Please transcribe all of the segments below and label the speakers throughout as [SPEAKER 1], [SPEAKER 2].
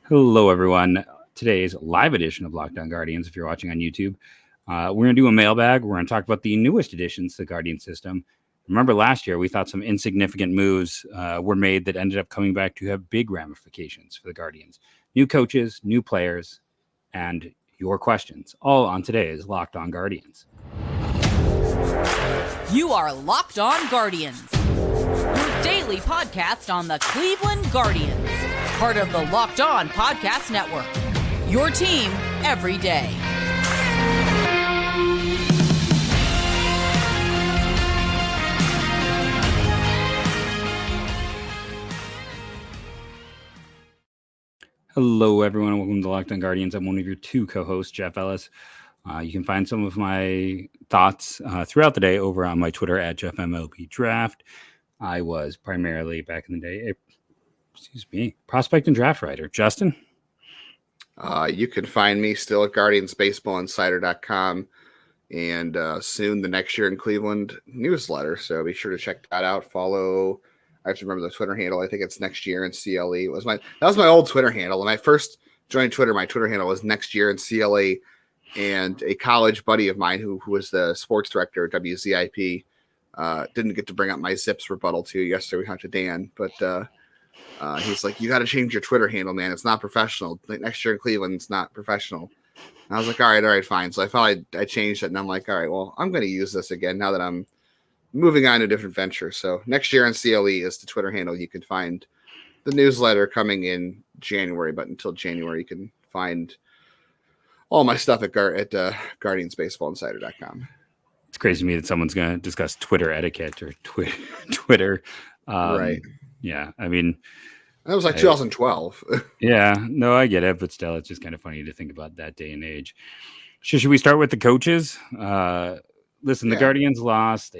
[SPEAKER 1] Hello, everyone. Today's live edition of Lockdown Guardians, if you're watching on YouTube, we're going to do a mailbag. We're going to talk about the newest additions to the Guardian system. Remember last year, we thought some insignificant moves were made that ended up coming back to have big ramifications for the Guardians. New coaches, new players, and your questions, all on today's Locked On Guardians.
[SPEAKER 2] You are Locked On Guardians, your daily podcast on the Cleveland Guardians, part of the Locked On Podcast Network, your team every day.
[SPEAKER 1] Hello, everyone, and welcome to Locked On Guardians. I'm one of your two co-hosts, Jeff Ellis. You can find some of my thoughts throughout the day over on my Twitter at JeffMLBDraft. I was primarily, back in the day, prospect and draft writer. Justin?
[SPEAKER 3] You can find me still at GuardiansBaseballInsider.com and soon the Next Year in Cleveland newsletter. So be sure to check that out. Follow, I have to remember the Twitter handle. I think it's Next Year in CLE. That was my old Twitter handle. When I first joined Twitter, my Twitter handle was Next Year in CLE. And a college buddy of mine who was the sports director at WZIP didn't get to bring up my Zips rebuttal to you yesterday. We talked to Dan, but he's like, you got to change your Twitter handle, man. It's not professional. Next Year in Cleveland, it's not professional. And I was like, all right, fine. So I thought I changed it, and I'm like, all right, well, I'm going to use this again now that I'm moving on to a different venture. So Next Year in CLE is the Twitter handle. You can find the newsletter coming in January, but until January, you can find all my stuff at GuardiansBaseballInsider.com.
[SPEAKER 1] It's crazy to me that someone's going to discuss Twitter etiquette or Twitter.
[SPEAKER 3] Right.
[SPEAKER 1] Yeah. I mean,
[SPEAKER 3] that was like 2012.
[SPEAKER 1] Yeah. No, I get it. But still, it's just kind of funny to think about that day and age. Should we start with the coaches? Listen, the Guardians lost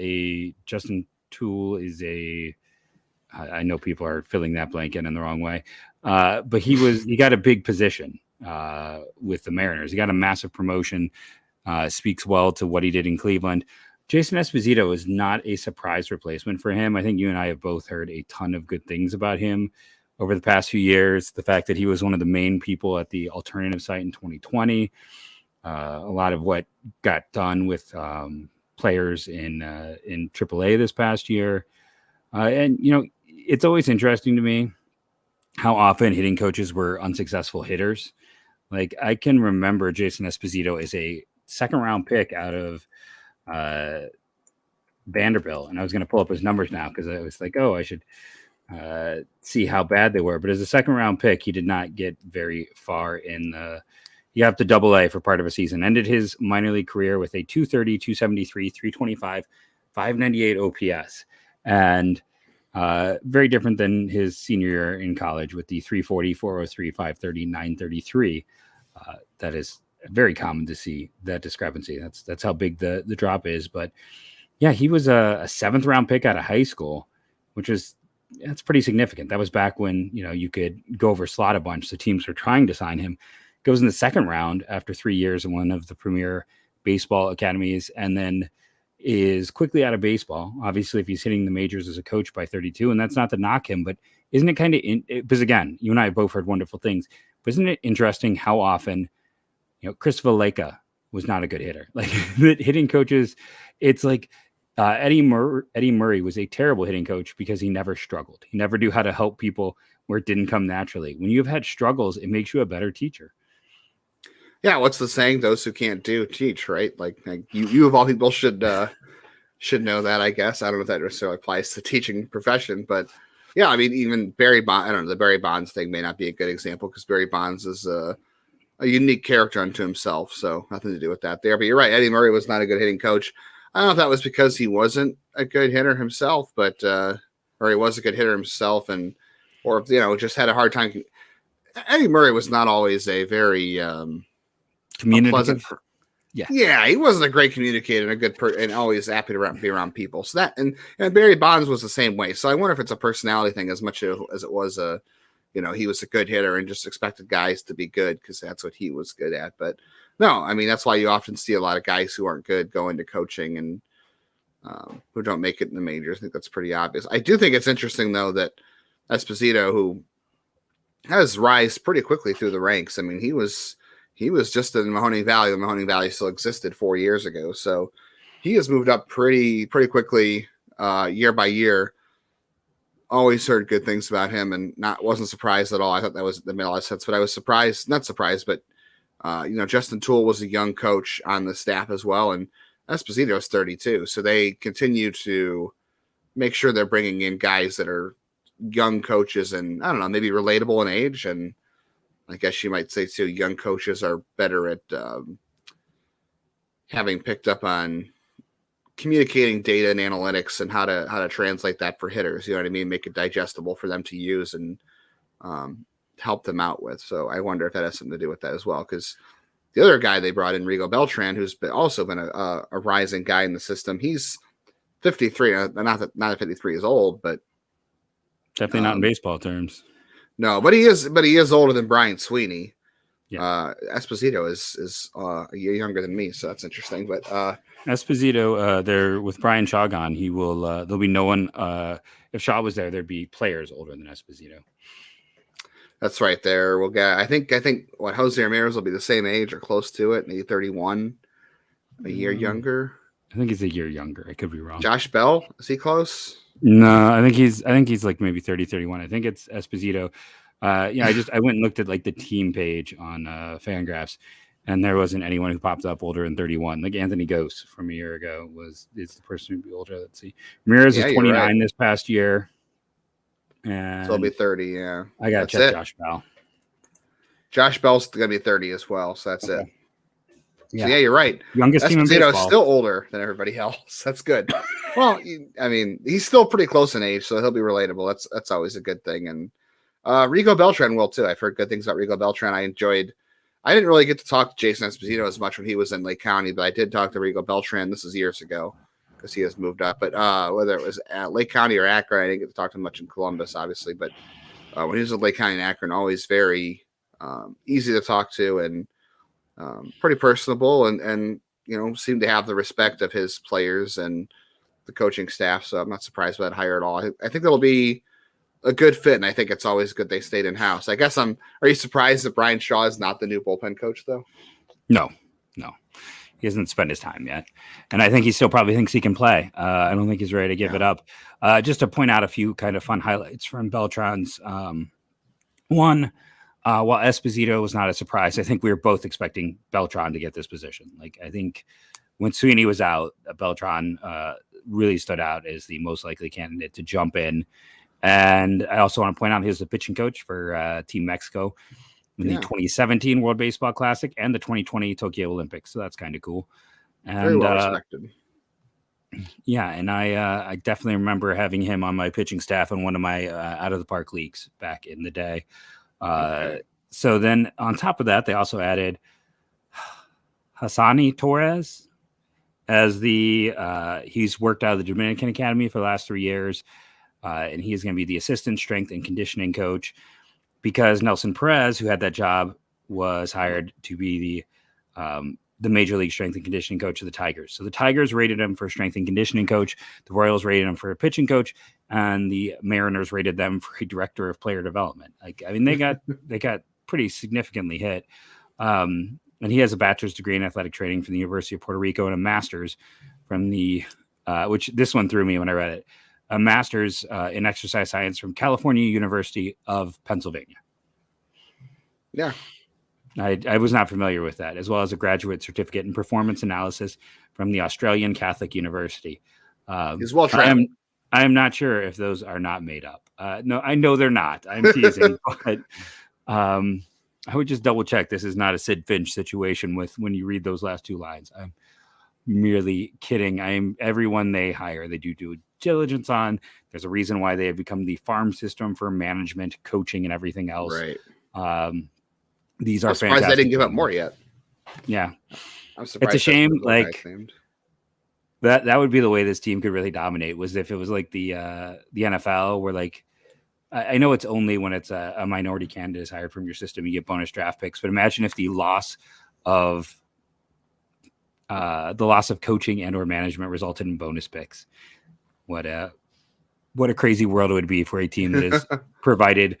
[SPEAKER 1] Justin Toole is I know people are filling that blanket in the wrong way. But he got a big position with the Mariners. He got a massive promotion, speaks well to what he did in Cleveland. Jason Espisito is not a surprise replacement for him. I think you and I have both heard a ton of good things about him over the past few years. The fact that he was one of the main people at the alternative site in 2020, a lot of what got done with players in AAA this past year. And, you know, it's always interesting to me how often hitting coaches were unsuccessful hitters. Like, I can remember Jason Espisito as a second-round pick out of Vanderbilt, and I was going to pull up his numbers now because I was like, oh, I should see how bad they were. But as a second-round pick, he did not get very far in the – you have to double-A for part of a season. Ended his minor league career with a 230, 273, 325, 598 OPS. And very different than his senior year in college with the 340, 403, 530, 933. That is very common to see that discrepancy. That's how big the drop is. But yeah, he was a seventh round pick out of high school, that's pretty significant. That was back when, you know, you could go over slot a bunch. So teams were trying to sign him. Goes in the second round after 3 years in one of the premier baseball academies, and then is quickly out of baseball. Obviously, if he's hitting the majors as a coach by 32, and that's not to knock him, but isn't it kind of because again, you and I both heard wonderful things, but isn't it interesting how often, you know, Christopher Leka was not a good hitter? Like, hitting coaches, it's like Eddie Murray was a terrible hitting coach because he never struggled. He never knew how to help people where it didn't come naturally. When you've had struggles, it makes you a better teacher.
[SPEAKER 3] Yeah, what's the saying? Those who can't teach, right? Like you of all people should know that, I guess. I don't know if that necessarily applies to teaching profession, but yeah, I mean, even Barry Bonds, I don't know, the Barry Bonds thing may not be a good example because Barry Bonds is a unique character unto himself, so nothing to do with that there. But you're right, Eddie Murray was not a good hitting coach. I don't know if that was because he wasn't a good hitter himself, but or he was a good hitter himself, or you know, just had a hard time. Eddie Murray was not always a very
[SPEAKER 1] communicative.
[SPEAKER 3] Yeah, he wasn't a great communicator and a good and always happy to be around people. So that and Barry Bonds was the same way. So I wonder if it's a personality thing as much as it was he was a good hitter and just expected guys to be good because that's what he was good at. But no, I mean, that's why you often see a lot of guys who aren't good go into coaching and who don't make it in the majors. I think that's pretty obvious. I do think it's interesting, though, that Esposito, who has rise pretty quickly through the ranks. I mean, he was just in Mahoning Valley. The Mahoning Valley still existed 4 years ago, so he has moved up pretty quickly year by year. Always heard good things about him, and wasn't surprised at all. I thought that made a lot of sense, but I was not surprised, but Justin Toole was a young coach on the staff as well, and Espisito is 32, so they continue to make sure they're bringing in guys that are young coaches and, I don't know, maybe relatable in age. And I guess you might say too, young coaches are better at having picked up on communicating data and analytics and how to translate that for hitters. You know what I mean? Make it digestible for them to use and help them out with. So I wonder if that has something to do with that as well. Because the other guy they brought in, Rigo Beltran, who's also been a rising guy in the system. He's 53. Not that 53 is old, but
[SPEAKER 1] definitely not in baseball terms.
[SPEAKER 3] No, but he is older than Brian Sweeney.
[SPEAKER 1] Yeah.
[SPEAKER 3] Espisito is a year younger than me, so that's interesting. But
[SPEAKER 1] Espisito, there with Brian Shaw gone, he will. There'll be no one. If Shaw was there, there'd be players older than Espisito.
[SPEAKER 3] That's right there. We'll get. I think what Jose Ramirez will be the same age or close to it, maybe 31, a year younger.
[SPEAKER 1] I think he's a year younger. I could be wrong.
[SPEAKER 3] Josh Bell, is he close?
[SPEAKER 1] No, I think he's like maybe 30, 31. I think it's Espisito. I went and looked at like the team page on Fangraphs, and there wasn't anyone who popped up older than 31. Like Anthony Gose from a year ago is the person who'd be older. Let's see. Ramirez is 29 this past year. And
[SPEAKER 3] so he'll be 30, yeah.
[SPEAKER 1] I gotta check Josh Bell.
[SPEAKER 3] Josh Bell's gonna be 30 as well, so that's it.
[SPEAKER 1] Yeah.
[SPEAKER 3] So, yeah, you're right.
[SPEAKER 1] Youngest team in baseball.
[SPEAKER 3] Is still older than everybody else. That's good. Well, I mean, he's still pretty close in age, so he'll be relatable. That's always a good thing. And Rigo Beltran will too. I've heard good things about Rigo Beltran. I didn't really get to talk to Jason Espisito as much when he was in Lake County, but I did talk to Rigo Beltran. This is years ago because he has moved up. But whether it was at Lake County or Akron, I didn't get to talk to him much in Columbus, obviously. But when he was at Lake County and Akron, always very easy to talk to and pretty personable and seemed to have the respect of his players and the coaching staff. So I'm not surprised by that hire at all. I think it'll be a good fit, and I think it's always good they stayed in house. I guess are you surprised that Brian Shaw is not the new bullpen coach though?
[SPEAKER 1] No. He hasn't spent his time yet. And I think he still probably thinks he can play. I don't think he's ready to give it up. Just to point out a few kind of fun highlights from Beltran's one. While Espisito was not a surprise, I think we were both expecting Beltran to get this position. Like, I think when Sweeney was out, Beltran really stood out as the most likely candidate to jump in. And I also want to point out he was the pitching coach for Team Mexico in the 2017 World Baseball Classic and the 2020 Tokyo Olympics. So that's kind of cool. And,
[SPEAKER 3] very well respected.
[SPEAKER 1] Yeah, and I definitely remember having him on my pitching staff in one of my out of the park leagues back in the day. So then on top of that, they also added Hasani Torres as he's worked out of the Dominican Academy for the last 3 years. And he is going to be the assistant strength and conditioning coach because Nelson Perez, who had that job, was hired to be the major league strength and conditioning coach of the Tigers. So the Tigers rated him for strength and conditioning coach. The Royals rated him for a pitching coach, and the Mariners rated them for a director of player development. They got pretty significantly hit. And he has a bachelor's degree in athletic training from the University of Puerto Rico and a master's from which this one threw me when I read it, a master's in exercise science from California University of Pennsylvania.
[SPEAKER 3] Yeah.
[SPEAKER 1] I was not familiar with that, as well as a graduate certificate in performance analysis from the Australian Catholic University.
[SPEAKER 3] He's well trained.
[SPEAKER 1] I am not sure if those are not made up. No, I know they're not. I'm teasing, but I would just double check. This is not a Sid Finch situation with when you read those last two lines. I'm merely kidding. Everyone they hire, they do due diligence on. There's a reason why they have become the farm system for management, coaching, and everything else.
[SPEAKER 3] Right.
[SPEAKER 1] These are
[SPEAKER 3] I'm surprised
[SPEAKER 1] fantastic.
[SPEAKER 3] they didn't give up more yet.
[SPEAKER 1] Yeah.
[SPEAKER 3] I'm surprised.
[SPEAKER 1] It's a shame. Like that would be the way this team could really dominate, was if it was like the NFL, where like, I know it's only when it's a minority candidate is hired from your system, you get bonus draft picks, but imagine if the loss of coaching and or management resulted in bonus picks. What a crazy world it would be for a team that is provided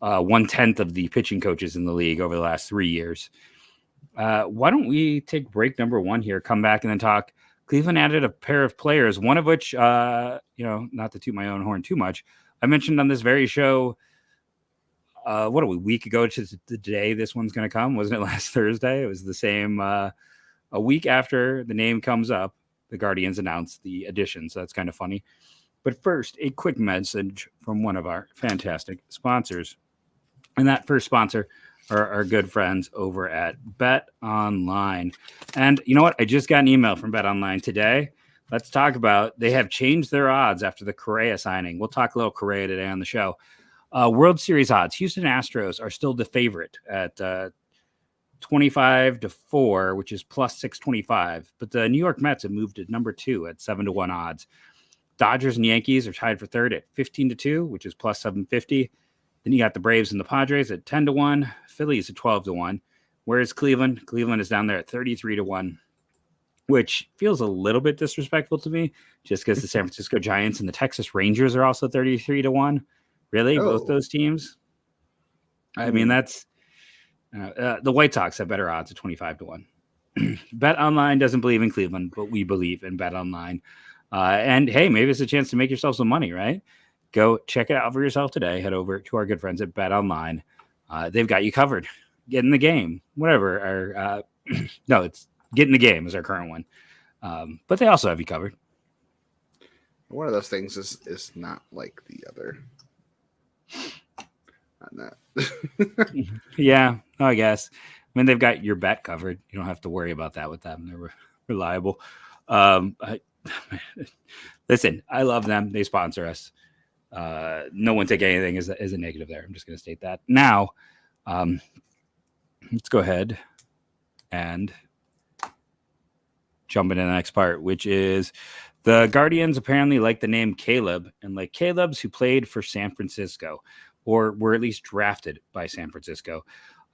[SPEAKER 1] 1/10 of the pitching coaches in the league over the last 3 years. Why don't we take break number 1 here, come back, and then talk. Cleveland added a pair of players, one of which, not to toot my own horn too much, I mentioned on this very show, a week ago to the day this one's going to come? Wasn't it last Thursday? It was the same, a week after the name comes up, the Guardians announced the addition, so that's kind of funny. But first, a quick message from one of our fantastic sponsors. And that first sponsor are our good friends over at Bet Online. And you know what? I just got an email from Bet Online today. Let's talk about, they have changed their odds after the Correa signing. We'll talk a little Correa today on the show. World Series odds. Houston Astros are still the favorite at 25-4, which is plus 625. But the New York Mets have moved to number 2 at 7-1 odds. Dodgers and Yankees are tied for third at 15-2, which is plus 750. Then you got the Braves and the Padres at 10-1, Phillies at 12-1. Whereas Cleveland is down there at 33-1, which feels a little bit disrespectful to me, just because the San Francisco Giants and the Texas Rangers are also 33-1. Really, both those teams? I mean, that's the White Sox have better odds at 25-1. Bet Online doesn't believe in Cleveland, but we believe in Bet Online. And hey, maybe it's a chance to make yourself some money, right? Go check it out for yourself today. Head over to our good friends at Bet Online. They've got you covered. Get in the game, whatever. No, it's Get in the Game is our current one. But they also have you covered.
[SPEAKER 3] One of those things is not like the other. Not that.
[SPEAKER 1] Yeah, I guess. I mean, they've got your bet covered. You don't have to worry about that with them. They're reliable. Listen, I love them. They sponsor us. No one take anything as a negative there. I'm just going to state that. Now, let's go ahead and jump into the next part, which is the Guardians apparently like the name Caleb, and like Caleb's who played for San Francisco or were at least drafted by San Francisco.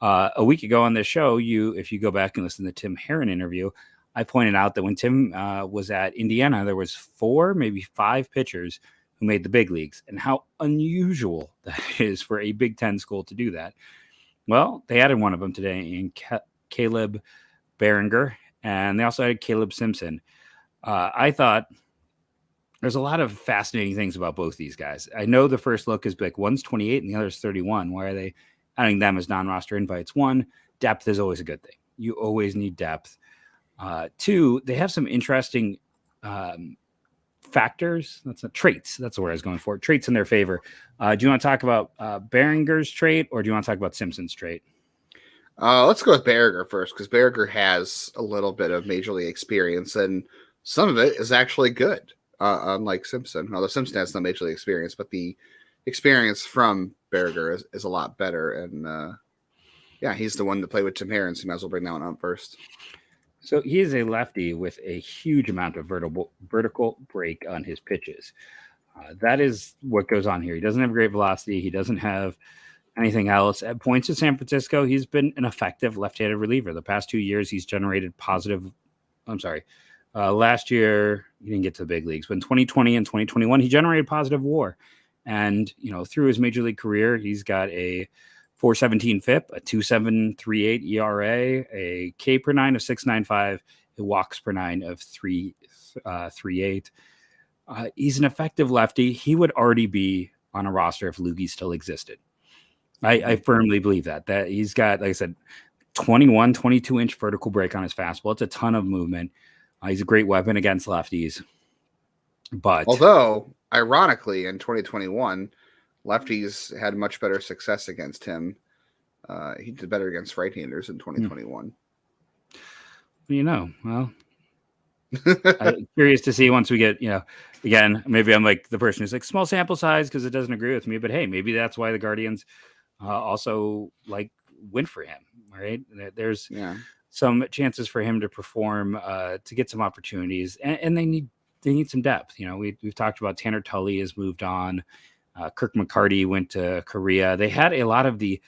[SPEAKER 1] A week ago on this show, if you go back and listen to the Tim Herron interview, I pointed out that when Tim was at Indiana, there was 4, maybe 5 pitchers who made the big leagues, and how unusual that is for a Big Ten school to do that. Well, they added one of them today in Caleb Baragar, and they also added Caleb Simpson. I thought there's a lot of fascinating things about both these guys. I know the first look is big. One's 28 and the other's 31. Why are they adding them as non-roster invites? 1, depth is always a good thing. You always need depth. 2, they have some interesting factors. Traits. That's the word I was going for. Traits in their favor. Do you want to talk about Baragar's trait, or do you want to talk about Simpson's trait?
[SPEAKER 3] Let's go with Baragar first, because Baragar has a little bit of major league experience, and some of it is actually good. Unlike Simpson, although Simpson has no major league experience, but the experience from Baragar is a lot better. And he's the one that played with Tim Herron, so you might as well bring that one up first.
[SPEAKER 1] So he is a lefty with a huge amount of vertical break on his pitches. That is what goes on here. He doesn't have great velocity. He doesn't have anything else. At points in San Francisco, he's been an effective left-handed reliever. The past 2 years, he's generated positive. Last year, he didn't get to the big leagues. But in 2020 and 2021, he generated positive WAR. And, through his major league career, he's got a 4.17 FIP, a 2.738 ERA, a K per 9 of 6.95, a walks per 9 of 3.38. He's an effective lefty. He would already be on a roster if Loogie still existed. I firmly believe that he's got, like I said, 22-inch vertical break on his fastball. It's a ton of movement. He's a great weapon against lefties. But
[SPEAKER 3] although, ironically, in 2021, lefties had much better success against him. He did better against right-handers in 2021.
[SPEAKER 1] Well, I'm curious to see once we get, again, maybe I'm like the person who's like small sample size because it doesn't agree with me. But hey, maybe that's why the Guardians also went for him. Right? There's some chances for him to perform, to get some opportunities, and they need some depth. We've talked about Tanner Tully has moved on. Kirk McCarty went to Correa. They had a lot of the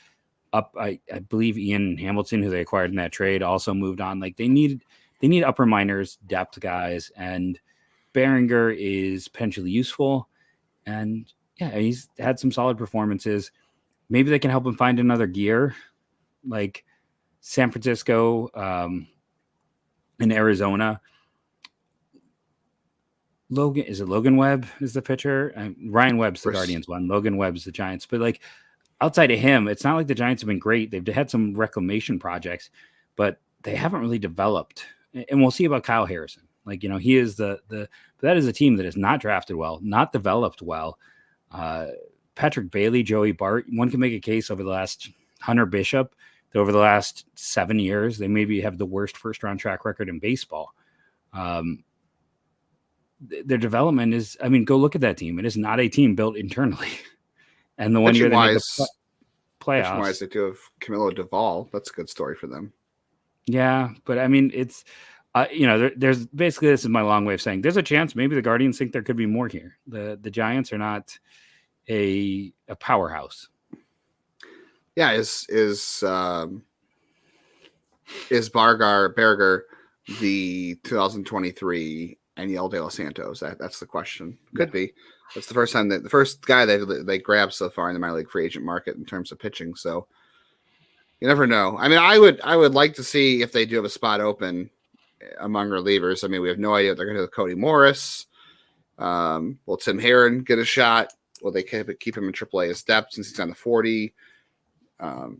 [SPEAKER 1] I believe Ian Hamilton, who they acquired in that trade, also moved on. They need upper minors, depth guys, and Baragar is potentially useful. And he's had some solid performances. maybe they can help him find another gear, like San Francisco and Arizona. Logan Webb is the pitcher? Ryan Webb's the Guardians one. Logan Webb's the Giants. But like outside of him, it's not like the Giants have been great. They've had some reclamation projects, but they haven't really developed. And we'll see about Kyle Harrison. Like, he is that is a team that is not drafted well, not developed well. Patrick Bailey, Joey Bart, one can make a case over the last Hunter Bishop that over the last 7 years, they maybe have the worst first round track record in baseball. Their development is, go look at that team. It is not a team built internally. And the one year they made the playoffs.
[SPEAKER 3] Wise, they do have Camilo Duvall. That's a good story for them.
[SPEAKER 1] Yeah, but it's, there's basically, this is my long way of saying there's a chance maybe the Guardians think there could be more here. The Giants are not a powerhouse.
[SPEAKER 3] Yeah, is Baragar the 2023 Aniel De Los Santos? That's the question. Could be. That's the first guy they grabbed so far in the minor league free agent market in terms of pitching. So you never know. I would like to see if they do have a spot open among relievers. We have no idea what they're going to do with Cody Morris. Will Tim Herron get a shot? Will they keep him in AAA as depth since he's on the 40? The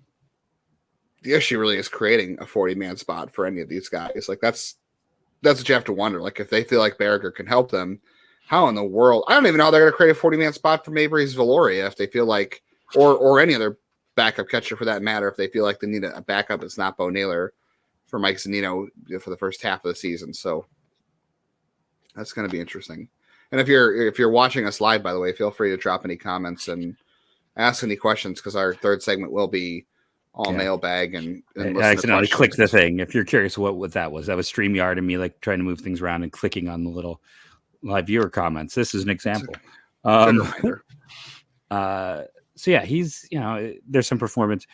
[SPEAKER 3] issue really is creating a 40-man spot for any of these guys. Like that's what you have to wonder. Like if they feel like Baragar can help them, how in the world? I don't even know how they're going to create a 40-man spot for Mabrys Valoria if they feel like, or any other backup catcher for that matter, if they feel like they need a backup. It's not Bo Naylor for Mike Zunino for the first half of the season. So that's going to be interesting. And if you're watching us live, by the way, feel free to drop any comments and ask any questions because our third segment will be all mailbag and
[SPEAKER 1] I accidentally clicked the thing. If you're curious what that was StreamYard and me like trying to move things around and clicking on the little live viewer comments. This is an example. So yeah, he's, there's some performance.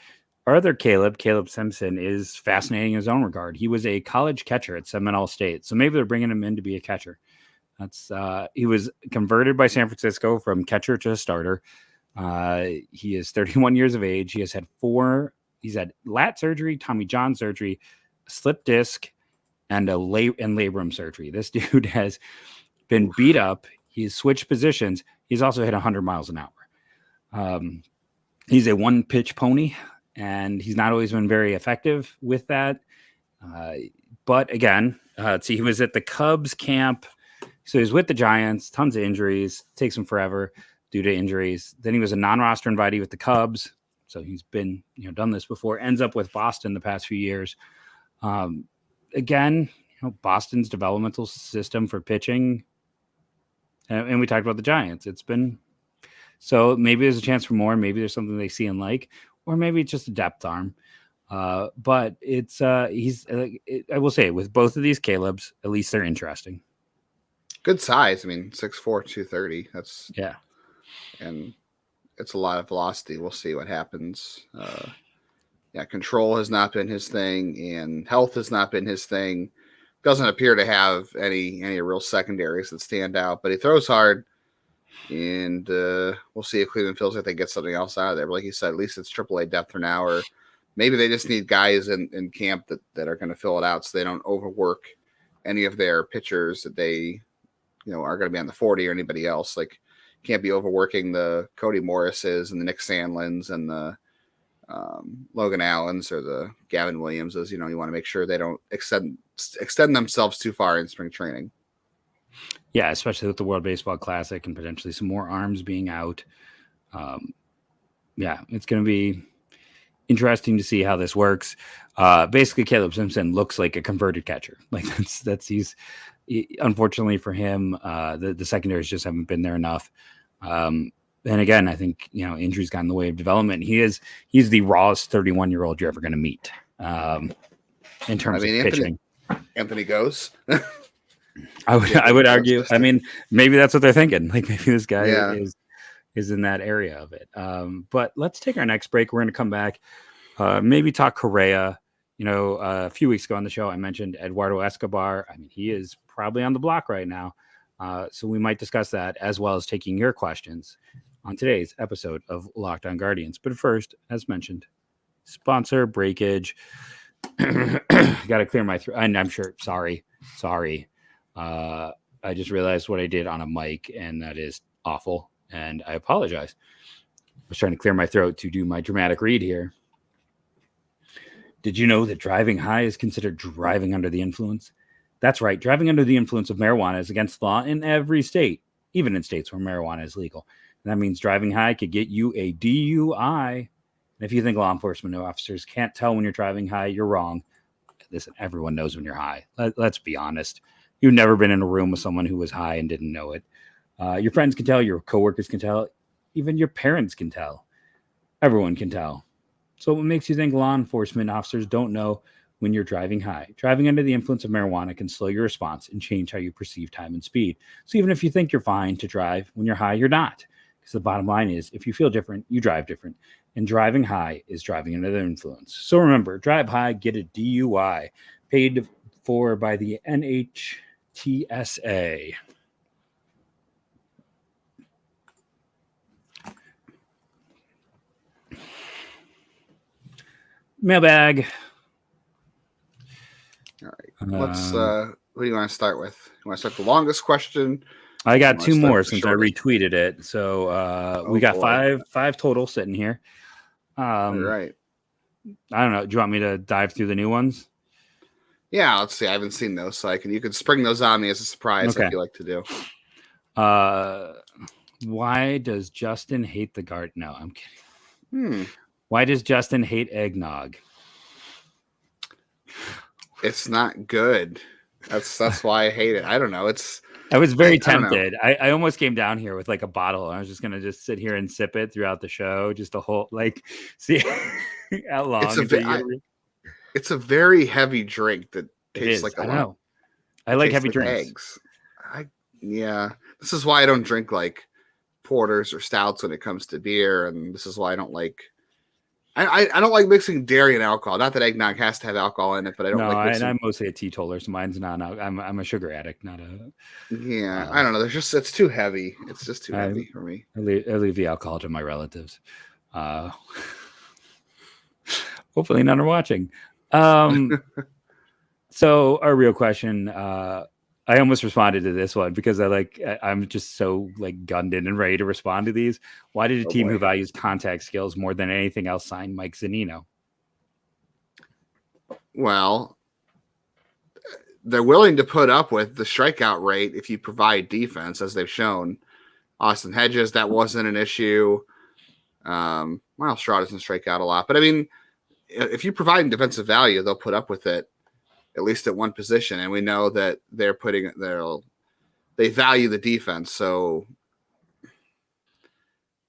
[SPEAKER 1] Our other Caleb Simpson is fascinating in his own regard. He was a college catcher at Seminole State. So maybe they're bringing him in to be a catcher. He was converted by San Francisco from catcher to starter. He is 31 years of age. He's had lat surgery, Tommy John surgery, slip disc, and labrum surgery. This dude has been beat up. He's switched positions. He's also hit 100 miles an hour. He's a one-pitch pony, and he's not always been very effective with that. But again, he was at the Cubs camp. So he's with the Giants, tons of injuries, takes him forever due to injuries. Then he was a non-roster invitee with the Cubs. So he's been, done this before, ends up with Boston the past few years. Again, Boston's developmental system for pitching. And we talked about the Giants. So maybe there's a chance for more. Maybe there's something they see and like, or maybe it's just a depth arm. But I will say with both of these Calebs, at least they're interesting.
[SPEAKER 3] Good size. 6'4", 230. That's and it's a lot of velocity. We'll see what happens. Control has not been his thing, and health has not been his thing. Doesn't appear to have any real secondaries that stand out, but he throws hard, and we'll see if Cleveland feels like they get something else out of there. But like you said, at least it's AAA depth for now, or maybe they just need guys in camp that are going to fill it out so they don't overwork any of their pitchers that they are going to be on the 40 or anybody else. Like, can't be overworking the Cody Morrises and the Nick Sandlins and the Logan Allens or the Gavin Williamses. You want to make sure they don't extend themselves too far in spring training.
[SPEAKER 1] Yeah, especially with the World Baseball Classic and potentially some more arms being out. It's going to be interesting to see how this works. Basically, Caleb Simpson looks like a converted catcher. Like he's unfortunately for him, the secondaries just haven't been there enough. And again, I think, injuries got in the way of development. He's the rawest 31-year-old you're ever going to meet in terms of pitching.
[SPEAKER 3] Anthony goes.
[SPEAKER 1] I would argue. Maybe that's what they're thinking. Like maybe this guy is in that area of it. But let's take our next break. We're going to come back, maybe talk Correa. A few weeks ago on the show, I mentioned Eduardo Escobar. He is probably on the block right now. So we might discuss that as well as taking your questions on today's episode of Locked On Guardians. But first, as mentioned, sponsor breakage. Got to clear my throat. And I'm sure. Sorry. I just realized what I did on a mic, and that is awful. And I apologize. I was trying to clear my throat to do my dramatic read here. Did you know that driving high is considered driving under the influence? That's right. Driving under the influence of marijuana is against the law in every state, even in states where marijuana is legal. And that means driving high could get you a DUI. And if you think law enforcement officers can't tell when you're driving high, you're wrong. Listen, everyone knows when you're high. Let's be honest. You've never been in a room with someone who was high and didn't know it. Your friends can tell, your coworkers can tell, even your parents can tell. Everyone can tell. So what makes you think law enforcement officers don't know when you're driving high? Driving under the influence of marijuana can slow your response and change how you perceive time and speed. So even if you think you're fine to drive, when you're high, you're not. Because the bottom line is, if you feel different, you drive different. And driving high is driving under the influence. So remember, drive high, get a DUI. Paid for by the NHTSA. Mailbag.
[SPEAKER 3] All right. Let's. What do you want to start with? You want to start the longest question?
[SPEAKER 1] I got two more since I retweeted it. So we got five total sitting here.
[SPEAKER 3] All right.
[SPEAKER 1] I don't know. Do you want me to dive through the new ones?
[SPEAKER 3] Yeah, let's see. I haven't seen those, so you can spring those on me as a surprise if you like to do.
[SPEAKER 1] Why does Justin hate the guard? No, I'm kidding. Why does Justin hate eggnog?
[SPEAKER 3] It's not good. That's why I hate it. I don't know.
[SPEAKER 1] I was very tempted. I almost came down here with like a bottle. I was just gonna just sit here and sip it throughout the show, just a whole see how long.
[SPEAKER 3] It's a very heavy drink that tastes like a lot.
[SPEAKER 1] I like heavy drinks.
[SPEAKER 3] Eggs. This is why I don't drink like porters or stouts when it comes to beer, and this is why I don't like. I don't like mixing dairy and alcohol. Not that eggnog has to have alcohol in it, but I don't like mixing.
[SPEAKER 1] I'm mostly a teetotaler, so mine's not. I'm a sugar addict, not a.
[SPEAKER 3] Yeah, I don't know. It's too heavy. It's just too heavy for me.
[SPEAKER 1] I leave the alcohol to my relatives. Hopefully, none are watching. So our real question. I almost responded to this one because I'm just so gunned in and ready to respond to these. Why did a team who values contact skills more than anything else sign Mike Zunino?
[SPEAKER 3] Well, they're willing to put up with the strikeout rate if you provide defense, as they've shown. Austin Hedges, that wasn't an issue. Miles Straw doesn't strike out a lot, but I mean, if you provide defensive value, they'll put up with it. At least at one position, and we know that they value the defense. So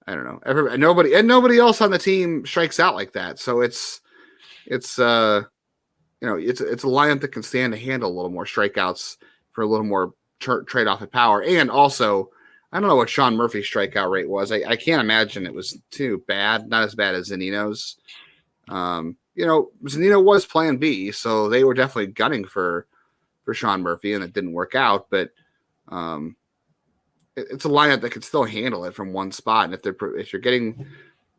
[SPEAKER 3] I don't know. Nobody else on the team strikes out like that. So it's a lineup that can stand to handle a little more strikeouts for a little more trade off of power. And also, I don't know what Sean Murphy's strikeout rate was. I can't imagine it was too bad. Not as bad as Zunino's. Zunino was plan B, so they were definitely gunning for Sean Murphy, and it didn't work out. But it's a lineup that could still handle it from one spot. And if you're getting,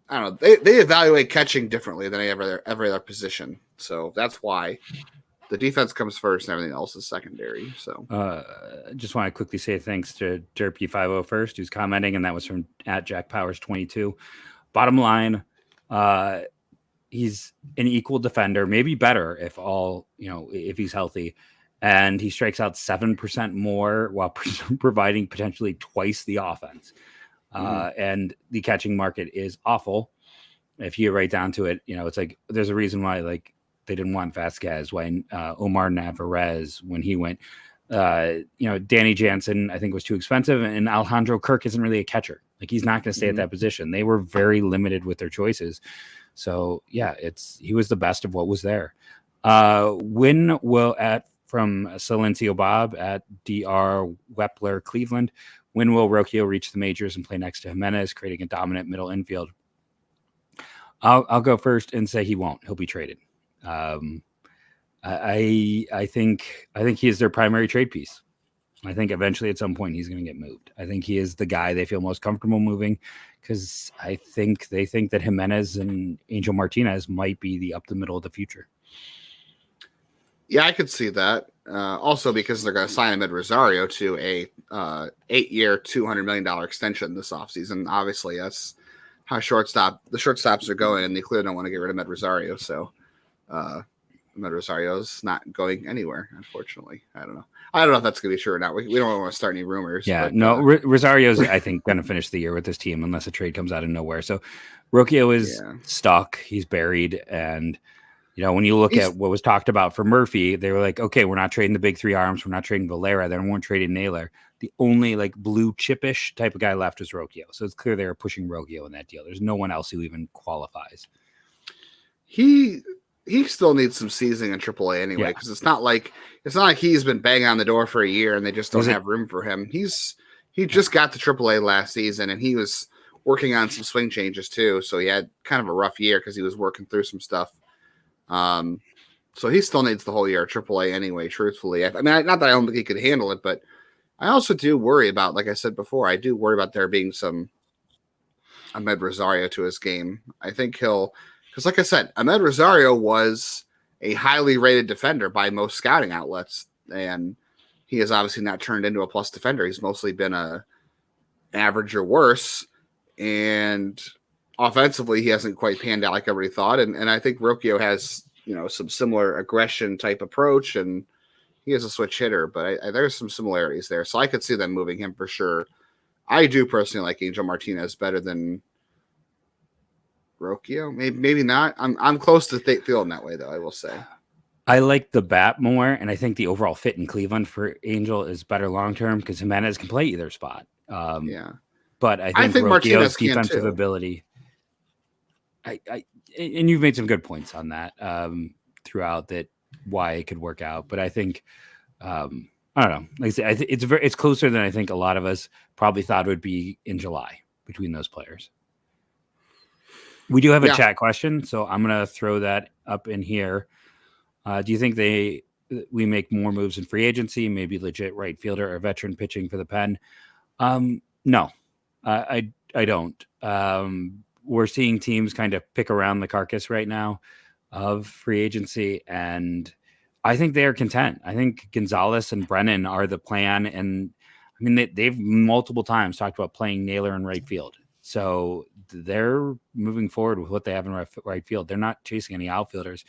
[SPEAKER 3] I don't know, they evaluate catching differently than every other position. So that's why the defense comes first, and everything else is secondary. So
[SPEAKER 1] just want to quickly say thanks to Derpy50 first, who's commenting, and that was from @JackPowers22. Bottom line. He's an equal defender, maybe better if he's healthy, and he strikes out 7% more while providing potentially twice the offense. And the catching market is awful. If you get right down to it, it's like there's a reason why they didn't want Vasquez when Omar Narvaez when he went. Danny Jansen I think was too expensive, and Alejandro Kirk isn't really a catcher. He's not going to stay at that position. They were very limited with their choices. So yeah, he was the best of what was there. When will from Silencio Bob at DR Wepler Cleveland, when will Rocchio reach the majors and play next to Jimenez, creating a dominant middle infield? I'll go first and say he won't. He'll be traded. I think he is their primary trade piece. I think eventually at some point he's going to get moved. I think he is the guy they feel most comfortable moving because I think they think that Jimenez and Angel Martinez might be the up the middle of the future.
[SPEAKER 3] Yeah, I could see that. Also because they're going to sign Ahmed Rosario to a 8-year, $200 million extension this offseason. Obviously, that's how the shortstops are going, and they clearly don't want to get rid of Ahmed Rosario. So Ahmed Rosario's not going anywhere, unfortunately. I don't know if that's going to be true or not. We don't want to start any rumors.
[SPEAKER 1] Yeah,
[SPEAKER 3] but,
[SPEAKER 1] no, Rosario's, I think, going to finish the year with this team unless a trade comes out of nowhere. So Rocchio is stuck. He's buried. And, when you look at what was talked about for Murphy, they were like, okay, we're not trading the big three arms. We're not trading Valera. They weren't trading Naylor. The only blue chipish type of guy left was Rocchio. So it's clear they were pushing Rocchio in that deal. There's no one else who even qualifies.
[SPEAKER 3] He still needs some seasoning in AAA anyway, because it's not like he's been banging on the door for a year and they just don't have room for him. He just got to AAA last season and he was working on some swing changes too. So he had kind of a rough year because he was working through some stuff. So he still needs the whole year of AAA anyway, truthfully. I mean, not that I don't think he could handle it, but I also do worry about, like I said before, I do worry about there being some Ahmed Rosario to his game. I think because like I said, Ahmed Rosario was a highly rated defender by most scouting outlets, and he has obviously not turned into a plus defender. He's mostly been a average or worse, and offensively, he hasn't quite panned out like everybody thought. And I think Rocchio has, some similar aggression type approach, and he is a switch hitter, but there's some similarities there. So I could see them moving him for sure. I do personally like Angel Martinez better than Rocchio. Maybe not. I'm close to feeling that way, though, I will say.
[SPEAKER 1] I like the bat more, and I think the overall fit in Cleveland for Angel is better long-term because Jimenez can play either spot. But I think Rocchio's defensive ability... and you've made some good points on that throughout that why it could work out. But I think I don't know. Like I said, it's closer than I think a lot of us probably thought it would be in July between those players. We do have a chat question, so I'm going to throw that up in here. Do you think we make more moves in free agency, maybe legit right fielder or veteran pitching for the pen? No, I don't. We're seeing teams kind of pick around the carcass right now of free agency, and I think they are content. I think Gonzalez and Brennan are the plan, and I mean they've multiple times talked about playing Naylor in right field, so they're moving forward with what they have in right field. They're not chasing any outfielders.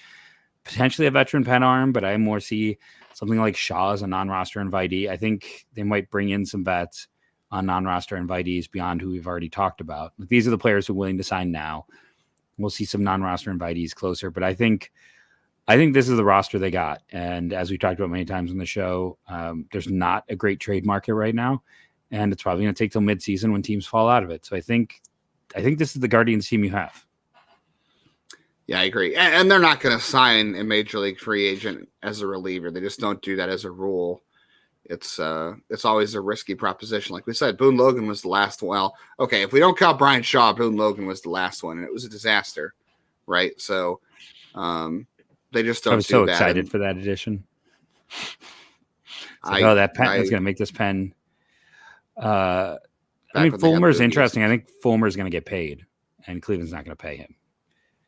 [SPEAKER 1] Potentially a veteran pen arm, but I more see something like Shaw as a non-roster invitee. I think they might bring in some vets on non-roster invitees beyond who we've already talked about. These are the players who are willing to sign now. We'll see some non-roster invitees closer, but I think this is the roster they got. And as we talked about many times on the show, there's not a great trade market right now, and it's probably going to take till midseason when teams fall out of it. So I think this is the Guardians team you have.
[SPEAKER 3] Yeah, I agree. And they're not going to sign a major league free agent as a reliever. They just don't do that as a rule. It's always a risky proposition. Like we said, Boone Logan was the last one. Well, okay, if we don't count Brian Shaw, Boone Logan was the last one, and it was a disaster, right? So they just don't do that. I was
[SPEAKER 1] so excited for that edition. That pen is going to make this pen. I mean, Fulmer's interesting. I think Fulmer's going to get paid, and Cleveland's not going to pay him.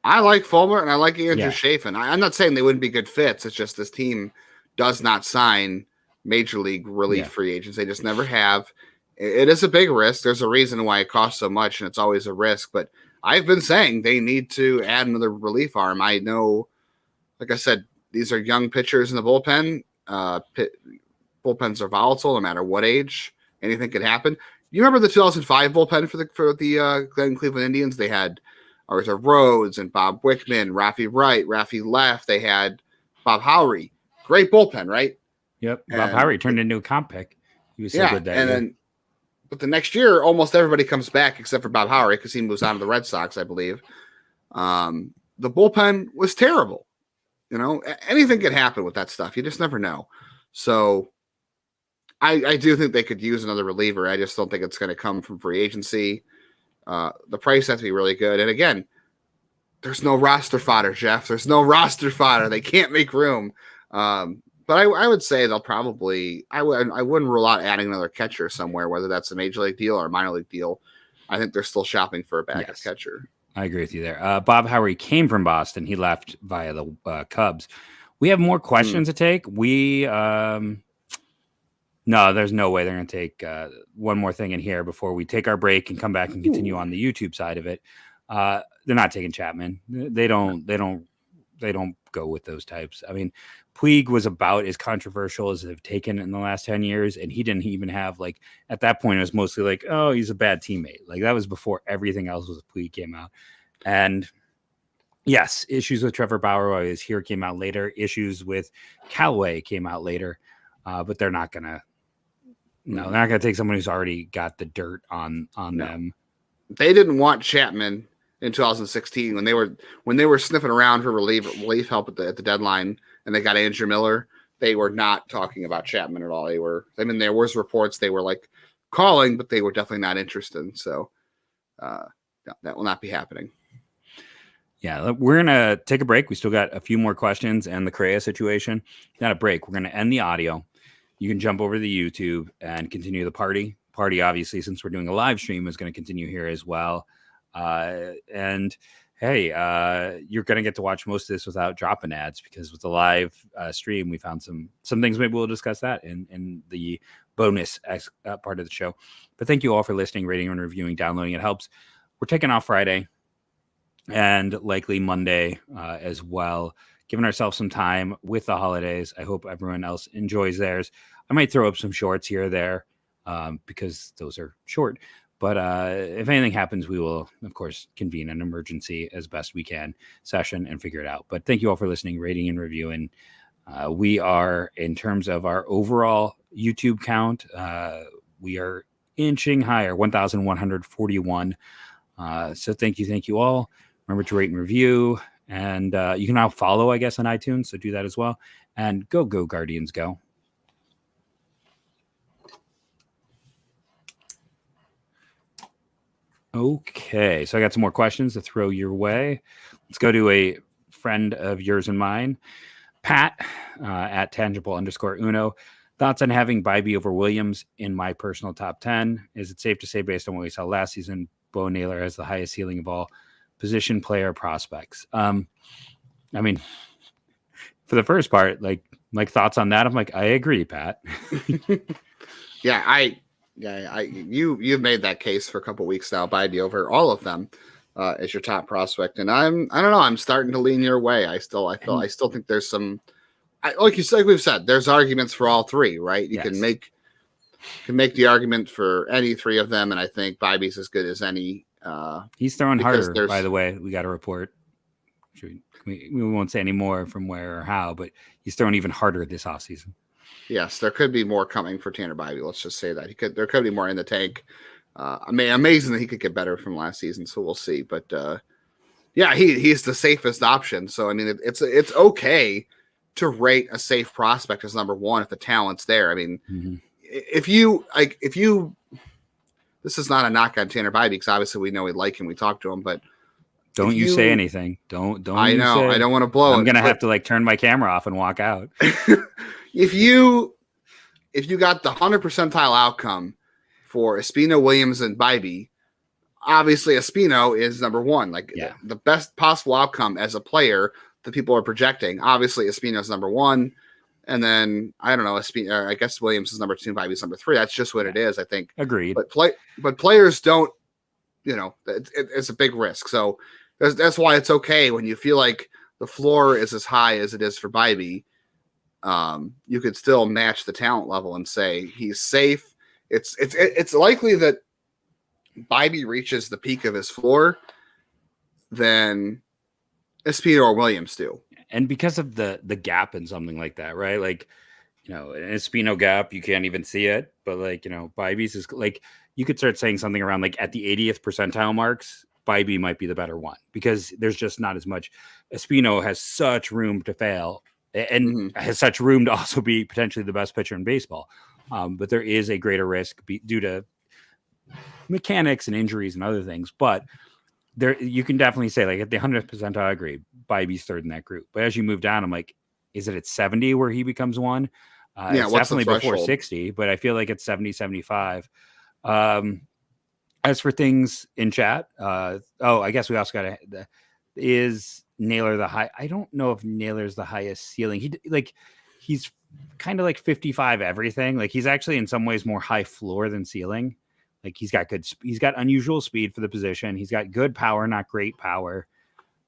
[SPEAKER 3] I like Fulmer, and I like Andrew Chafin. I'm not saying they wouldn't be good fits. It's just this team does not sign major league relief free agents. They just never have. It is a big risk. There's a reason why it costs so much, and it's always a risk. But I've been saying they need to add another relief arm. I know, like I said, these are young pitchers in the bullpen. Bullpens are volatile no matter what age. Anything could happen. You remember the 2005 bullpen for the Cleveland Indians? They had Arthur Rhodes and Bob Wickman, Rafi Wright, Rafi Left. They had Bob Howry. Great bullpen, right?
[SPEAKER 1] Yep. Bob Howry turned into a comp pick. He was so good that year.
[SPEAKER 3] But the next year, almost everybody comes back except for Bob Howry because he moves on to the Red Sox, I believe. The bullpen was terrible. Anything could happen with that stuff. You just never know. So I do think they could use another reliever. I just don't think it's going to come from free agency. The price has to be really good. And again, there's no roster fodder, Jeff. There's no roster fodder. They can't make room. But I would say they'll probably I wouldn't rule out adding another catcher somewhere, whether that's a major league deal or a minor league deal. I think they're still shopping for a backup catcher.
[SPEAKER 1] I agree with you there. Bob Howery came from Boston. He left via the Cubs. We have more questions to take. No, there's no way they're going to take one more thing in here before we take our break and come back and continue on the YouTube side of it. They're not taking Chapman. They don't go with those types. I mean, Puig was about as controversial as they've taken in the last 10 years. And he didn't even have at that point, it was mostly like, oh, he's a bad teammate. Like that was before everything else was Puig came out. And yes, issues with Trevor Bauer while he was here came out later. Issues with Callaway came out later. But they're not going to, they're not going to take someone who's already got the dirt on them.
[SPEAKER 3] They didn't want Chapman in 2016 when they were sniffing around for relief help at the deadline, and they got Andrew Miller. They were not talking about Chapman at all. There was reports they were calling, but they were definitely not interested. So that will not be happening.
[SPEAKER 1] Yeah, we're going to take a break. We still got a few more questions and the Correa situation. Not a break. We're going to end the audio. You can jump over to the YouTube and continue the party. Party, obviously, since we're doing a live stream, is going to continue here as well. And hey, you're going to get to watch most of this without dropping ads, because with the live stream, we found some things. Maybe we'll discuss that in the bonus part of the show. But thank you all for listening, rating, and reviewing, downloading. It helps. We're taking off Friday and likely Monday as well, giving ourselves some time with the holidays. I hope everyone else enjoys theirs. I might throw up some shorts here or there because those are short. But if anything happens, we will, of course, convene an emergency as best we can session and figure it out. But thank you all for listening, rating, and reviewing. We are, in terms of our overall YouTube count, we are inching higher, 1,141. So thank you all. Remember to rate and review. And you can now follow, I guess, on iTunes. So do that as well. And go Guardians, go. Okay, so I got some more questions to throw your way. Let's go to a friend of yours and mine, Pat, at tangible_uno. Thoughts on having Bybee over Williams in my personal top 10? Is it safe to say, based on what we saw last season, Bo Naylor has the highest ceiling of all position player prospects? I mean, for the first part, like thoughts on that? I'm like, I agree, Pat.
[SPEAKER 3] You've made that case for a couple of weeks now. Bybee over all of them as your top prospect, and I don't know. I'm starting to lean your way. I still think there's some, like we've said, there's arguments for all three, right? You can make the argument for any three of them, and I think Bybee's as good as any.
[SPEAKER 1] He's throwing harder, by the way. We got a report. We won't say any more from where or how, but he's throwing even harder this offseason.
[SPEAKER 3] Yes, there could be more coming for Tanner Bybee. Let's just say that there could be more in the tank. Amazing that he could get better from last season, so we'll see. But he's the safest option. So I mean, it's okay to rate a safe prospect as number one if the talent's there. I mean, if you this is not a knock on Tanner Bybee, because obviously we know we like him, we talk to him, but
[SPEAKER 1] don't you say anything. Don't.
[SPEAKER 3] I know. I don't want to blow it.
[SPEAKER 1] I'm gonna have to turn my camera off and walk out.
[SPEAKER 3] If you got the 100 percentile outcome for Espino, Williams, and Bybee, obviously Espino is number one. The best possible outcome as a player that people are projecting. Obviously Espino is number one, and then I don't know, Espino. I guess Williams is number two, Bybee is number three. That's just what it is. I think.
[SPEAKER 1] Agreed.
[SPEAKER 3] But players don't. It's a big risk. So that's why it's okay when you feel like the floor is as high as it is for Bybee. You could still match the talent level and say he's safe. It's likely that Bybee reaches the peak of his floor than Espino or Williams do.
[SPEAKER 1] And because of the gap in something like that, right? An Espino gap, you can't even see it. But Bybee's is you could start saying something around at the 80th percentile marks, Bybee might be the better one, because there's just not as much. Espino has such room to fail and has such room to also be potentially the best pitcher in baseball. But there is a greater risk due to mechanics and injuries and other things. But there, you can definitely say at the 100th percentile, I agree, Bybee's third in that group. But as you move down, I'm like is it at 70 where he becomes one? It's definitely before 60, but I feel like it's 70, 75. As for things in chat, I guess we also got is Naylor the high? I don't know if Naylor's the highest ceiling. He's kind of like 55 everything. Like he's actually in some ways more high floor than ceiling. Like he's got unusual speed for the position. He's got good power, not great power.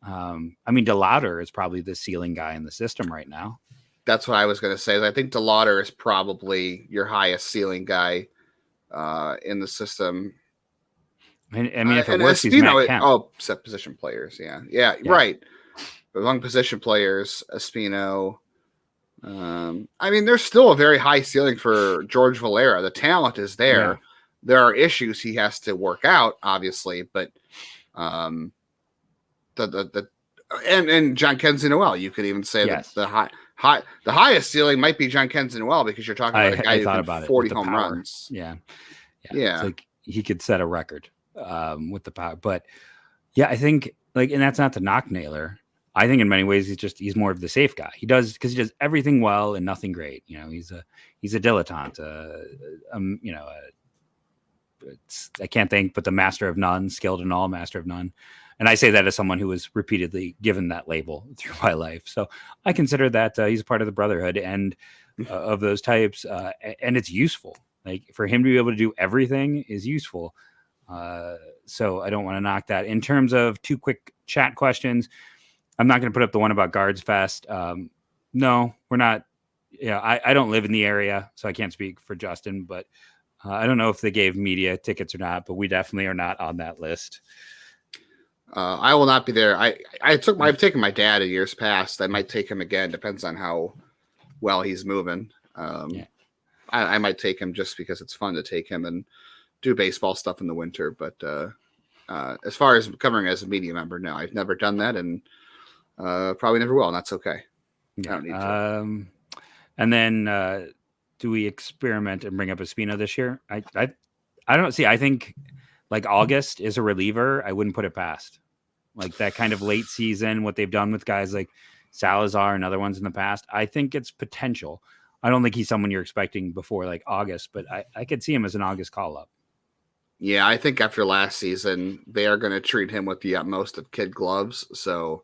[SPEAKER 1] DeLauder is probably the ceiling guy in the system right now.
[SPEAKER 3] That's what I was going to say. I think DeLauder is probably your highest ceiling guy in the system.
[SPEAKER 1] If it works, he's Matt Kemp.
[SPEAKER 3] Set position players. Yeah, right. But among position players, Espino. There's still a very high ceiling for George Valera. The talent is there. Yeah. There are issues he has to work out, obviously, but and John Kenzie Noel, you could even say that the highest ceiling might be John Kenzie Noel because you're talking about a guy who can 40 home runs.
[SPEAKER 1] Yeah. It's like he could set a record with the power, but I think and that's not to knock Naylor. I think in many ways he's more of the safe guy. He does everything well and nothing great. He's a dilettante. I can't think, but the master of none, skilled in all, master of none. And I say that as someone who was repeatedly given that label through my life. So I consider that he's part of the brotherhood and of those types. And it's useful. Like for him to be able to do everything is useful. So I don't want to knock that. In terms of 2 quick chat questions, I'm not going to put up the one about Guards Fest. No, we're not. I don't live in the area, so I can't speak for Justin, but I don't know if they gave media tickets or not, but we definitely are not on that list.
[SPEAKER 3] I will not be there. I've taken my dad in years past. I might take him again. Depends on how well he's moving. I might take him just because it's fun to take him and do baseball stuff in the winter. But as far as covering as a media member, no, I've never done that and probably never will. And that's okay.
[SPEAKER 1] Yeah. I don't need to. And then do we experiment and bring up Espino this year? I don't see. I think like August is a reliever. I wouldn't put it past like that kind of late season, what they've done with guys like Salazar and other ones in the past. I think it's potential. I don't think he's someone you're expecting before like August, but I could see him as an August call up.
[SPEAKER 3] Yeah, I think after last season, they are going to treat him with the utmost of kid gloves. So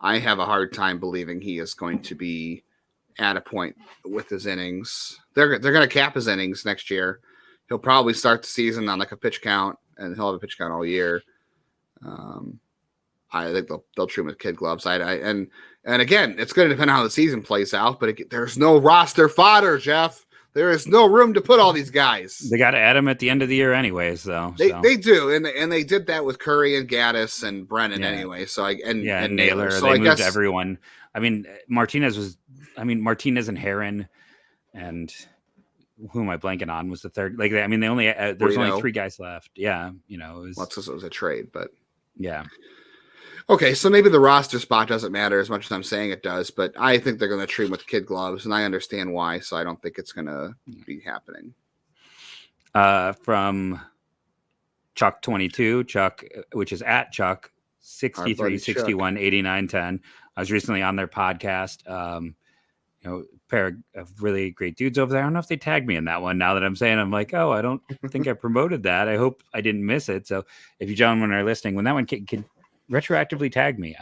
[SPEAKER 3] I have a hard time believing he is going to be at a point with his innings. They're going to cap his innings next year. He'll probably start the season on like a pitch count, and he'll have a pitch count all year. I think they'll treat him with kid gloves. And again, it's going to depend on how the season plays out. But there's no roster fodder, Jeff. There is no room to put all these guys.
[SPEAKER 1] They got to add them at the end of the year, anyways. Though
[SPEAKER 3] they do, and they did that with Curry and Gaddis and Brennan anyway. So and
[SPEAKER 1] Naylor. So they moved everyone. I mean, Martinez and Heron, and who am I blanking on? Was the third? Like, I mean, they only there's only 3 guys left. Yeah, it
[SPEAKER 3] was a trade, but
[SPEAKER 1] yeah.
[SPEAKER 3] Okay, so maybe the roster spot doesn't matter as much as I'm saying it does, but I think they're going to treat him with kid gloves, and I understand why, so I don't think it's going to be happening.
[SPEAKER 1] From Chuck22, Chuck, which is at Chuck, 63, 61, 89, 10. I was recently on their podcast. Pair of really great dudes over there. I don't know if they tagged me in that one. Now that I'm saying, I'm like, I don't think I promoted that. I hope I didn't miss it. So if you gentlemen are listening, when that one can retroactively tag me.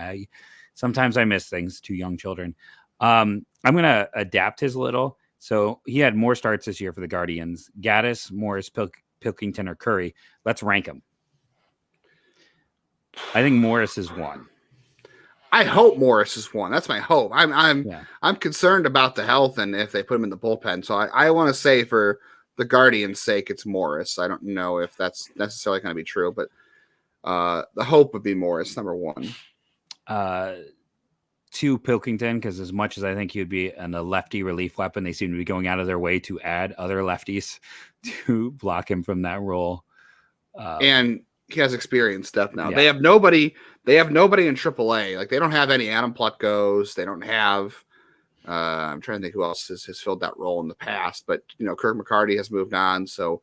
[SPEAKER 1] Sometimes I miss things to young children. I'm going to adapt his a little. So he had more starts this year for the Guardians. Gaddis, Morris, Pilkington, or Curry. Let's rank them. I think Morris is 1.
[SPEAKER 3] I hope Morris is 1. That's my hope. I'm concerned about the health and if they put him in the bullpen. So I want to say for the Guardians' sake, it's Morris. I don't know if that's necessarily going to be true, but the hope would be Morris, number 1.
[SPEAKER 1] 2, Pilkington, because as much as I think he would be a lefty relief weapon, they seem to be going out of their way to add other lefties to block him from that role.
[SPEAKER 3] And he has experience stuff now. Yeah. They have nobody in AAA. Like they don't have any Adam Plutko's. They don't have. I'm trying to think who else has filled that role in the past, but Kirk McCarty has moved on, so.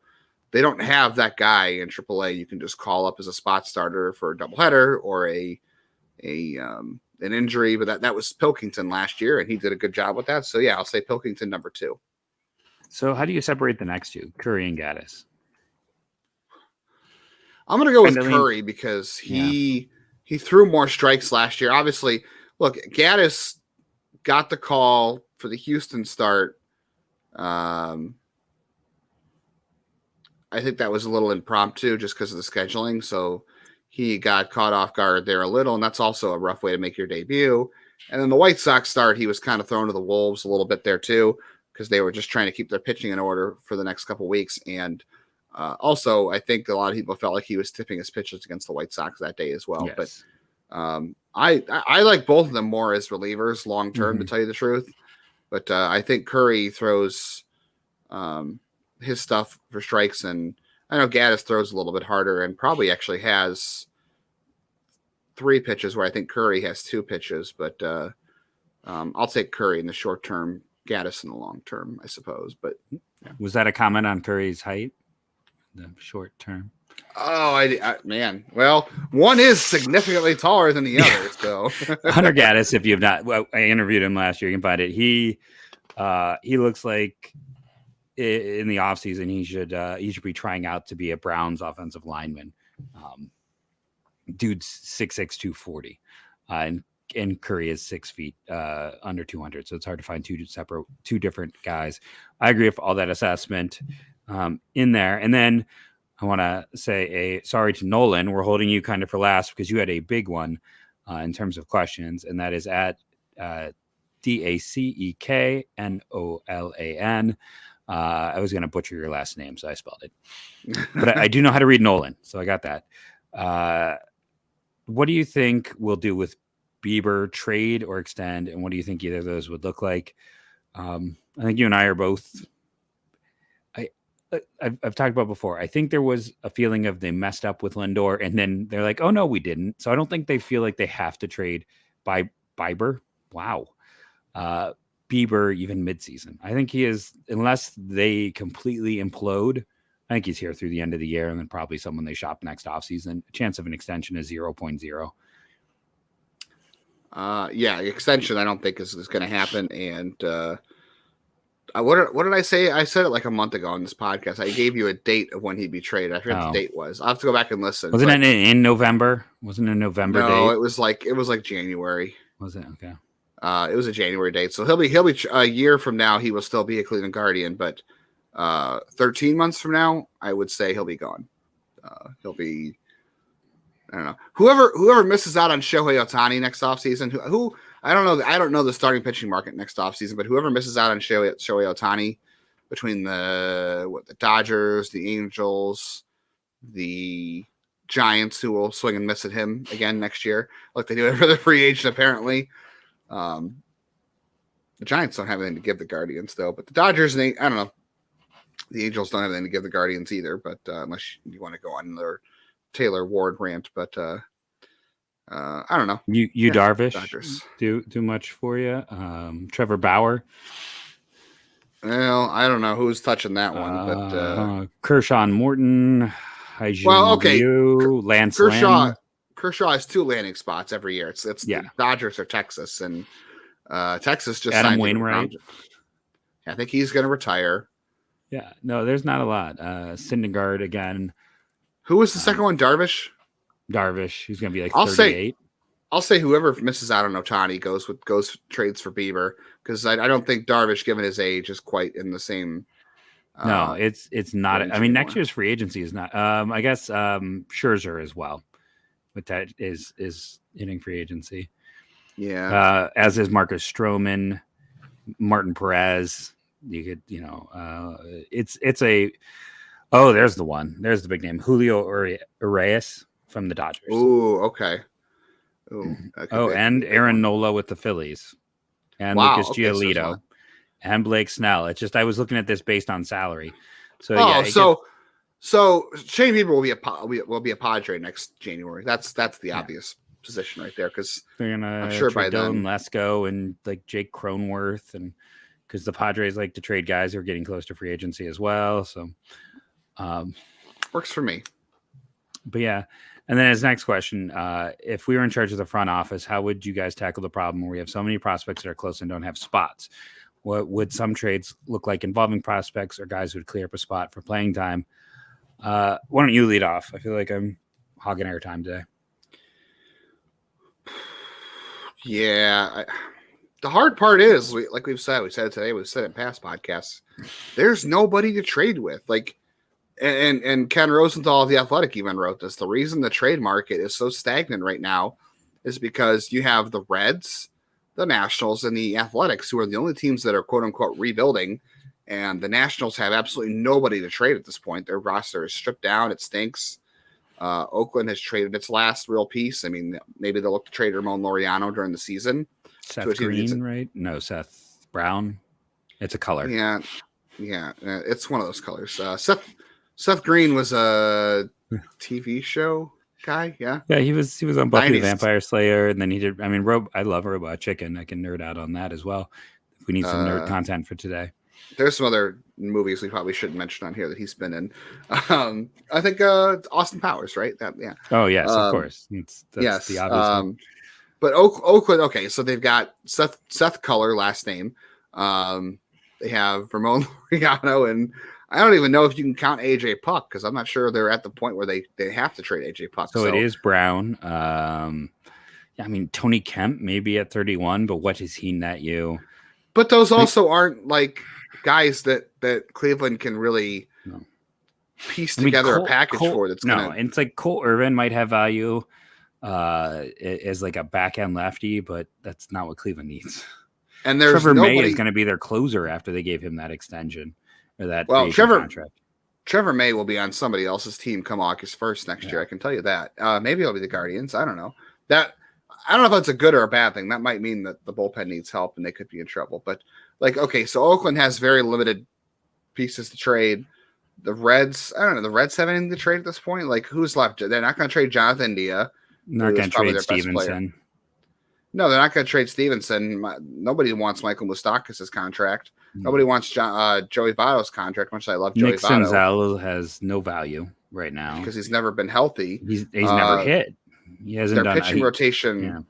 [SPEAKER 3] They don't have that guy in AAA you can just call up as a spot starter for a doubleheader or a an injury, but that was Pilkington last year, and he did a good job with that. So yeah, I'll say Pilkington number 2.
[SPEAKER 1] So how do you separate the next two, Curry and Gaddis?
[SPEAKER 3] I'm going to go with Curry because he threw more strikes last year. Obviously, look, Gaddis got the call for the Houston start. I think that was a little impromptu just because of the scheduling. So he got caught off guard there a little, and that's also a rough way to make your debut. And then the White Sox start, he was kind of thrown to the wolves a little bit there too, because they were just trying to keep their pitching in order for the next couple of weeks. And also, I think a lot of people felt like he was tipping his pitches against the White Sox that day as well.
[SPEAKER 1] Yes.
[SPEAKER 3] But I like both of them more as relievers long term, to tell you the truth. But I think Curry throws his stuff for strikes, and I know Gaddis throws a little bit harder and probably actually has 3 pitches where I think Curry has 2 pitches. But I'll take Curry in the short term, Gaddis in the long term, I suppose. But yeah.
[SPEAKER 1] Was that a comment on Curry's height? The short term.
[SPEAKER 3] Oh, I man. Well, one is significantly taller than the other. So
[SPEAKER 1] Hunter Gaddis, if you have not, well, I interviewed him last year. You can find it. He looks like in the offseason he should be trying out to be a Browns offensive lineman. Dude's 6'6", 240, and Curry is 6 feet under 200. So it's hard to find two different guys. I agree with all that assessment in there. And then I want to say sorry to Nolan. We're holding you kind of for last because you had a big one in terms of questions, and that is at DACEKNOLAN. I was going to butcher your last name, so I spelled it. But I do know how to read Nolan, so I got that. What do you think we'll do with Bieber, trade or extend, and what do you think either of those would look like? I think you and I are both. I've talked about before. I think there was a feeling of they messed up with Lindor, and then they're like, "Oh no, we didn't." So I don't think they feel like they have to trade Bieber. Wow, Bieber even midseason. I think he is, unless they completely implode. I think he's here through the end of the year, and then probably someone they shop next offseason. Chance of an extension is 0.0.
[SPEAKER 3] Yeah, extension I don't think is going to happen. And what did I say? I said it like a month ago on this podcast. I gave you a date of when he'd be traded. I forget what the date was. I'll have to go back and listen.
[SPEAKER 1] Wasn't it in November? Wasn't it a November date?
[SPEAKER 3] No, it was like January.
[SPEAKER 1] Was it? Okay.
[SPEAKER 3] It was a January date. So he'll be a year from now. He will still be a Cleveland Guardian, but 13 months from now, I would say he'll be gone. He'll be. I don't know. Whoever misses out on Shohei Ohtani next offseason, who I don't know. I don't know the starting pitching market next offseason, but whoever misses out on Shohei Ohtani between the Dodgers, the Angels, the Giants, who will swing and miss at him again next year, like they do every other free agent apparently. The Giants don't have anything to give the Guardians though, but the Dodgers and I don't know. The Angels don't have anything to give the Guardians either, but unless you want to go on their Taylor Ward rant, but I don't know.
[SPEAKER 1] Darvish
[SPEAKER 3] Dodgers.
[SPEAKER 1] do much for you. Trevor Bauer.
[SPEAKER 3] Well, I don't know who's touching that one, but
[SPEAKER 1] Kershaw and Morton. Lance
[SPEAKER 3] Kershaw.
[SPEAKER 1] Lynn.
[SPEAKER 3] Kershaw has 2 landing spots every year. It's the Dodgers or Texas, and Texas just
[SPEAKER 1] Adam
[SPEAKER 3] signed
[SPEAKER 1] Wainwright.
[SPEAKER 3] I think he's going to retire.
[SPEAKER 1] Yeah, no, there's not a lot. Syndergaard again.
[SPEAKER 3] Who was the second one? Darvish.
[SPEAKER 1] He's going to be like 38.
[SPEAKER 3] I'll say whoever misses out on Ohtani goes trades for Bieber, because I don't think Darvish, given his age, is quite in the same.
[SPEAKER 1] No, it's not. I mean, next year's free agency is not. I guess Scherzer as well, but that is hitting free agency.
[SPEAKER 3] Yeah.
[SPEAKER 1] As is Marcus Stroman, Martin Perez. You could, it's a. Oh, there's the one. There's the big name, Julio Urias from the Dodgers.
[SPEAKER 3] Ooh, okay. Ooh,
[SPEAKER 1] and Aaron Nola with the Phillies, and Lucas Giolito, and Blake Snell. It's just I was looking at this based on salary. So
[SPEAKER 3] so Shane Bieber will be a Padre next January. That's the obvious position right there, because
[SPEAKER 1] they're gonna.
[SPEAKER 3] I'm sure by then
[SPEAKER 1] Lesko and like Jake Cronenworth, and because the Padres like to trade guys who are getting close to free agency as well. So.
[SPEAKER 3] Works for me.
[SPEAKER 1] But yeah, And then his next question, if we were in charge of the front office, how would you guys tackle the problem where we have so many prospects that are close and don't have spots? What would some trades look like involving prospects or guys who would clear up a spot for playing time? Why don't you lead off? I feel like I'm hogging our time today.
[SPEAKER 3] Yeah. The hard part is, like we said it today, we've said it in past podcasts, there's nobody to trade with. Like, and Ken Rosenthal of The Athletic even wrote this. The reason the trade market is so stagnant right now is because you have the Reds, the Nationals, and the Athletics, who are the only teams that are quote unquote rebuilding. And the Nationals have absolutely nobody to trade at this point. Their roster is stripped down. It stinks. Oakland has traded its last real piece. I mean, maybe they'll look to trade Ramon Laureano during the season.
[SPEAKER 1] Seth Green, right? No, Seth Brown. It's a color.
[SPEAKER 3] Yeah. It's one of those colors. Seth Green was a TV show guy. Yeah.
[SPEAKER 1] Yeah, he was on Buffy the Vampire Slayer, and then he did. I mean, I love Robot Chicken. I can nerd out on that as well. If we need some nerd content for today.
[SPEAKER 3] There's some other movies we probably shouldn't mention on here that he's been in. I think Austin Powers, right? Yeah.
[SPEAKER 1] Oh yes, of course. That's the obvious one.
[SPEAKER 3] But Oakland, okay, so they've got Seth Color, last name. They have Ramon Laureano, and I don't even know if you can count AJ Puck because I'm not sure they're at the point where they have to trade AJ Puck.
[SPEAKER 1] So it is Brown. I mean, Tony Kemp maybe at 31, but what does he net you?
[SPEAKER 3] But those also aren't like guys that Cleveland can really piece together a package for. That's
[SPEAKER 1] and it's like Cole Irvin might have value as like a back end lefty, but that's not what Cleveland needs.
[SPEAKER 3] And there's
[SPEAKER 1] Trevor May is going to be their closer after they gave him that extension or that contract.
[SPEAKER 3] Trevor May will be on somebody else's team come August 1st next year. I can tell you that. Maybe it'll be the Guardians. I don't know. I don't know if that's a good or a bad thing. That might mean that the bullpen needs help and they could be in trouble. But like, okay, so Oakland has very limited pieces to trade. The Reds, I don't know. The Reds have anything to trade at this point? Like, who's left? They're not going to trade Jonathan India.
[SPEAKER 1] Not going to trade Stevenson.
[SPEAKER 3] No, they're not going to trade Stevenson. Nobody wants Michael Moustakas' contract. Nobody wants Joey Votto's contract, much as I love Joey Votto.
[SPEAKER 1] Nick Senzel has no value right now.
[SPEAKER 3] Because he's never been healthy.
[SPEAKER 1] He's never hit. He hasn't done.
[SPEAKER 3] Their pitching rotation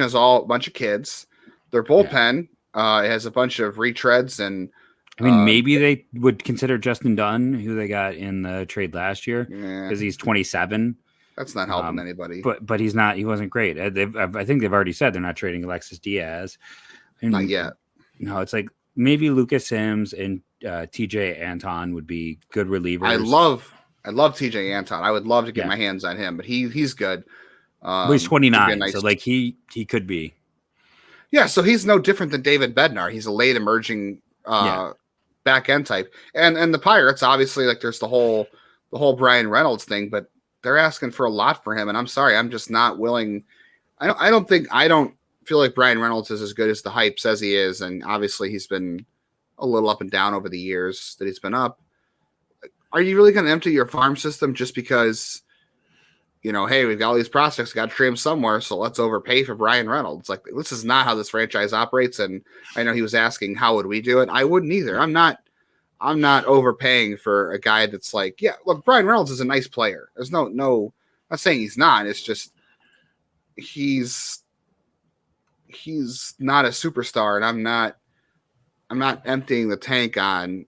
[SPEAKER 3] is all a bunch of kids. Their bullpen has a bunch of retreads, and
[SPEAKER 1] I mean, maybe they would consider Justin Dunn, who they got in the trade last year, because he's 27.
[SPEAKER 3] That's not helping anybody.
[SPEAKER 1] But he's not. He wasn't great. I think they've already said they're not trading Alexis Diaz.
[SPEAKER 3] Not yet.
[SPEAKER 1] No, it's like maybe Lucas Sims and TJ Anton would be good relievers.
[SPEAKER 3] I love TJ Anton. I would love to get my hands on him, but he's good.
[SPEAKER 1] Well, he's 29, so like he could be.
[SPEAKER 3] Yeah, so he's no different than David Bednar. He's a late emerging back end type. And the Pirates, obviously, like there's the whole Brian Reynolds thing, but they're asking for a lot for him. And I'm sorry, I'm just not willing. I don't feel like Brian Reynolds is as good as the hype says he is. And obviously he's been a little up and down over the years that he's been up. Are you really going to empty your farm system just because, hey, we've got all these prospects, got to trade them somewhere, so let's overpay for Brian Reynolds? Like, this is not how this franchise operates. And I know he was asking, how would we do it? I wouldn't either. I'm not overpaying for a guy that's like, yeah, look, Brian Reynolds is a nice player. There's no, I'm not saying he's not. It's just he's not a superstar, and I'm not emptying the tank on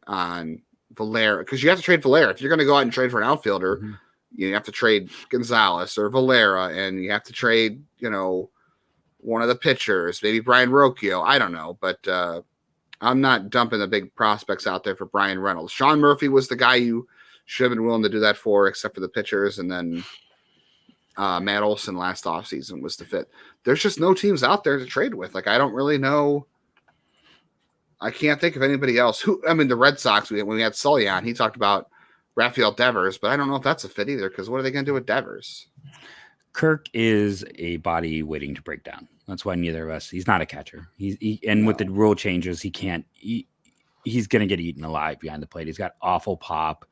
[SPEAKER 3] Valera, because you have to trade Valera. If you're going to go out and trade for an outfielder, you have to trade Gonzalez or Valera, and you have to trade, one of the pitchers, maybe Brian Rocchio. I don't know, but I'm not dumping the big prospects out there for Brian Reynolds. Sean Murphy was the guy you should have been willing to do that for, except for the pitchers, and then Matt Olson last offseason was the fit. There's just no teams out there to trade with. Like, I don't really know. I can't think of anybody else. The Red Sox, when we had Sully on, he talked about Rafael Devers, but I don't know if that's a fit either, because what are they going to do with Devers?
[SPEAKER 1] Kirk is a body waiting to break down. That's why neither of us. He's not a catcher. With the rule changes, he can't. He's going to get eaten alive behind the plate. He's got awful pop,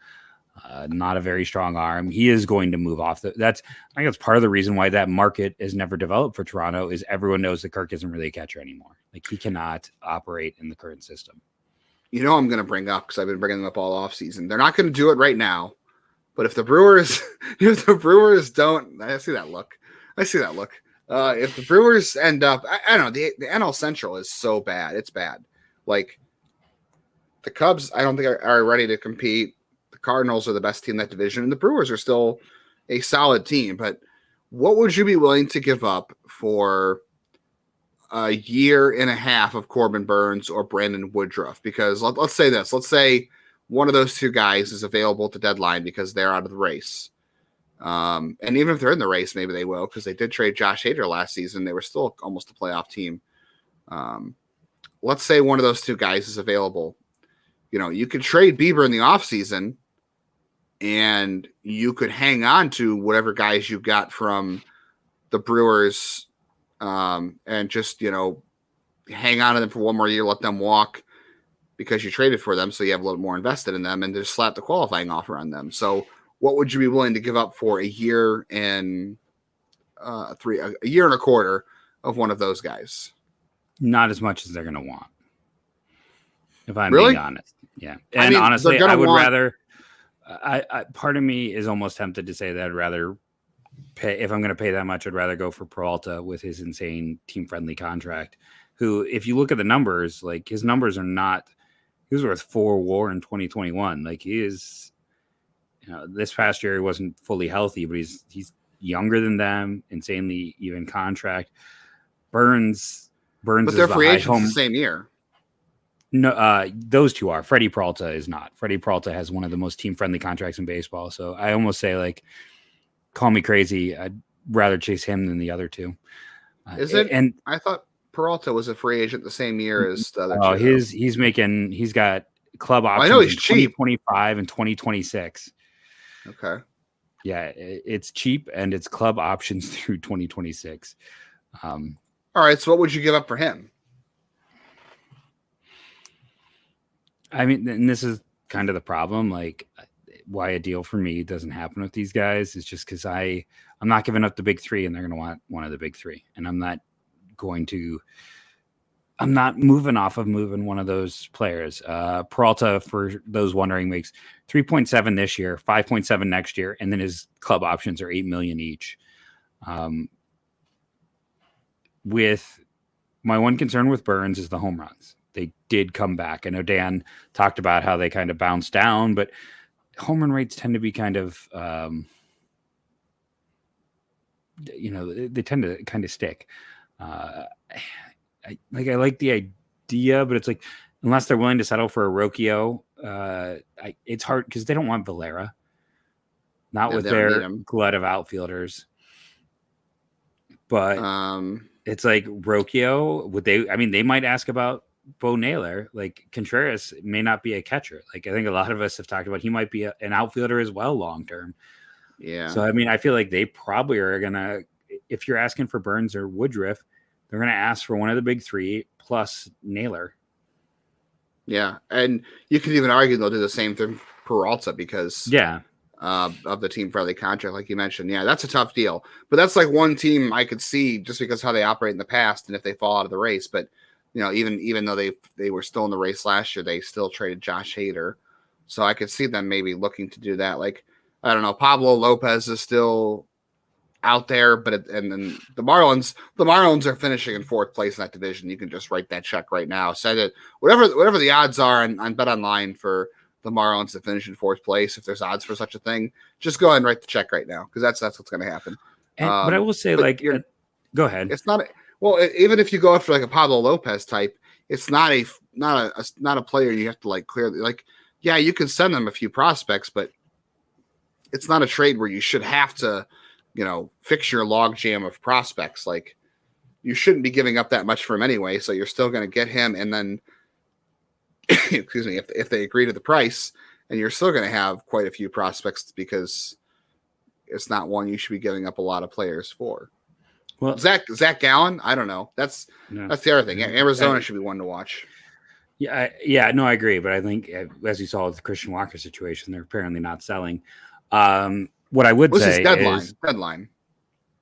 [SPEAKER 1] not a very strong arm. He is going to move off. I think that's part of the reason why that market has never developed for Toronto. Is everyone knows that Kirk isn't really a catcher anymore. Like, he cannot operate in the current system.
[SPEAKER 3] I'm going to bring up, because I've been bringing them up all offseason. They're not going to do it right now, But if the Brewers, if the Brewers don't, I see that look. If the Brewers end up, I don't know, the NL Central is so bad. It's bad. Like the Cubs, I don't think are ready to compete. The Cardinals are the best team in that division, and the Brewers are still a solid team. But what would you be willing to give up for a year and a half of Corbin Burnes or Brandon Woodruff? Because let's say this. Let's say one of those two guys is available at the deadline because they're out of the race. And even if they're in the race, maybe they will, because they did trade Josh Hader last season. They were still almost a playoff team. Let's say one of those two guys is available. You know, you could trade Bieber in the offseason, and you could hang on to whatever guys you got from the Brewers, and just, you know, hang on to them for one more year, let them walk because you traded for them, so you have a little more invested in them, and just slap the qualifying offer on them. So what would you be willing to give up for a year and a year and a quarter of one of those guys?
[SPEAKER 1] Not as much as they're going to want, if I'm
[SPEAKER 3] really
[SPEAKER 1] being honest. Yeah. And honestly, I would rather, part of me is almost tempted to say that I'd rather pay, if I'm going to pay that much, I'd rather go for Peralta with his insane team-friendly contract, who, if you look at the numbers, like his numbers are not, he was worth 4 WAR in 2021. Like he is, you know, this past year he wasn't fully healthy, but he's younger than them, insanely even contract. Burnes,
[SPEAKER 3] but they're free agents the same year.
[SPEAKER 1] No, those two are. Freddie Peralta is not. Freddie Peralta has one of the most team-friendly contracts in baseball. So I almost say, like, call me crazy, I'd rather chase him than the other two.
[SPEAKER 3] Is it? And I thought Peralta was a free agent the same year as the other two.
[SPEAKER 1] He's got club options.
[SPEAKER 3] I know he's cheap.
[SPEAKER 1] 2025 and 2026.
[SPEAKER 3] Okay.
[SPEAKER 1] Yeah, it's cheap, and it's club options through 2026.
[SPEAKER 3] All right, so what would you give up for him?
[SPEAKER 1] I mean, and this is kind of the problem. Like, why a deal for me doesn't happen with these guys is just because I'm not giving up the big three, and they're going to want one of the big three, and I'm not moving off of moving one of those players. Peralta, for those wondering, makes 3.7 this year, 5.7 next year, and then his club options are $8 million each. With my one concern with Burnes is the home runs. They did come back. I know Dan talked about how they kind of bounced down, but home run rates tend to be kind of, they tend to kind of stick. I like the idea, but it's like, unless they're willing to settle for a Rocchio, it's hard because they don't want Valera, not with their glut of outfielders. But it's like Rocchio, they might ask about Bo Naylor. Like, Contreras may not be a catcher. Like, I think a lot of us have talked about, he might be an outfielder as well long-term.
[SPEAKER 3] Yeah.
[SPEAKER 1] So, I mean, I feel like they probably are going to, if you're asking for Burnes or Woodruff, they're going to ask for one of the big three plus Naylor.
[SPEAKER 3] Yeah. And you could even argue they'll do the same thing for Peralta because of the team-friendly contract, like you mentioned. Yeah, that's a tough deal. But that's like one team I could see just because how they operate in the past and if they fall out of the race. But, you know, even though they were still in the race last year, they still traded Josh Hader. So I could see them maybe looking to do that. Like, I don't know, Pablo Lopez is still out there, but and then the Marlins are finishing in 4th place in that division. You can just write that check right now. Set it whatever the odds are on Bet Online for the Marlins to finish in 4th place. If there's odds for such a thing, just go ahead and write the check right now because that's what's going to happen.
[SPEAKER 1] But I will say, go ahead.
[SPEAKER 3] It's not. Even if you go after like a Pablo Lopez type, it's not a player you have to like clearly like. Yeah, you can send them a few prospects, but it's not a trade where you should have to, you know, fix your logjam of prospects. Like, you shouldn't be giving up that much for him anyway, so you're still going to get him, and then, excuse me, if they agree to the price, and you're still going to have quite a few prospects because it's not one you should be giving up a lot of players for. Well, Zach Gallen, I don't know. That's the other thing. Arizona should be one to watch.
[SPEAKER 1] Yeah, no, I agree. But I think, as you saw with the Christian Walker situation, they're apparently not selling. What I would say is
[SPEAKER 3] deadline.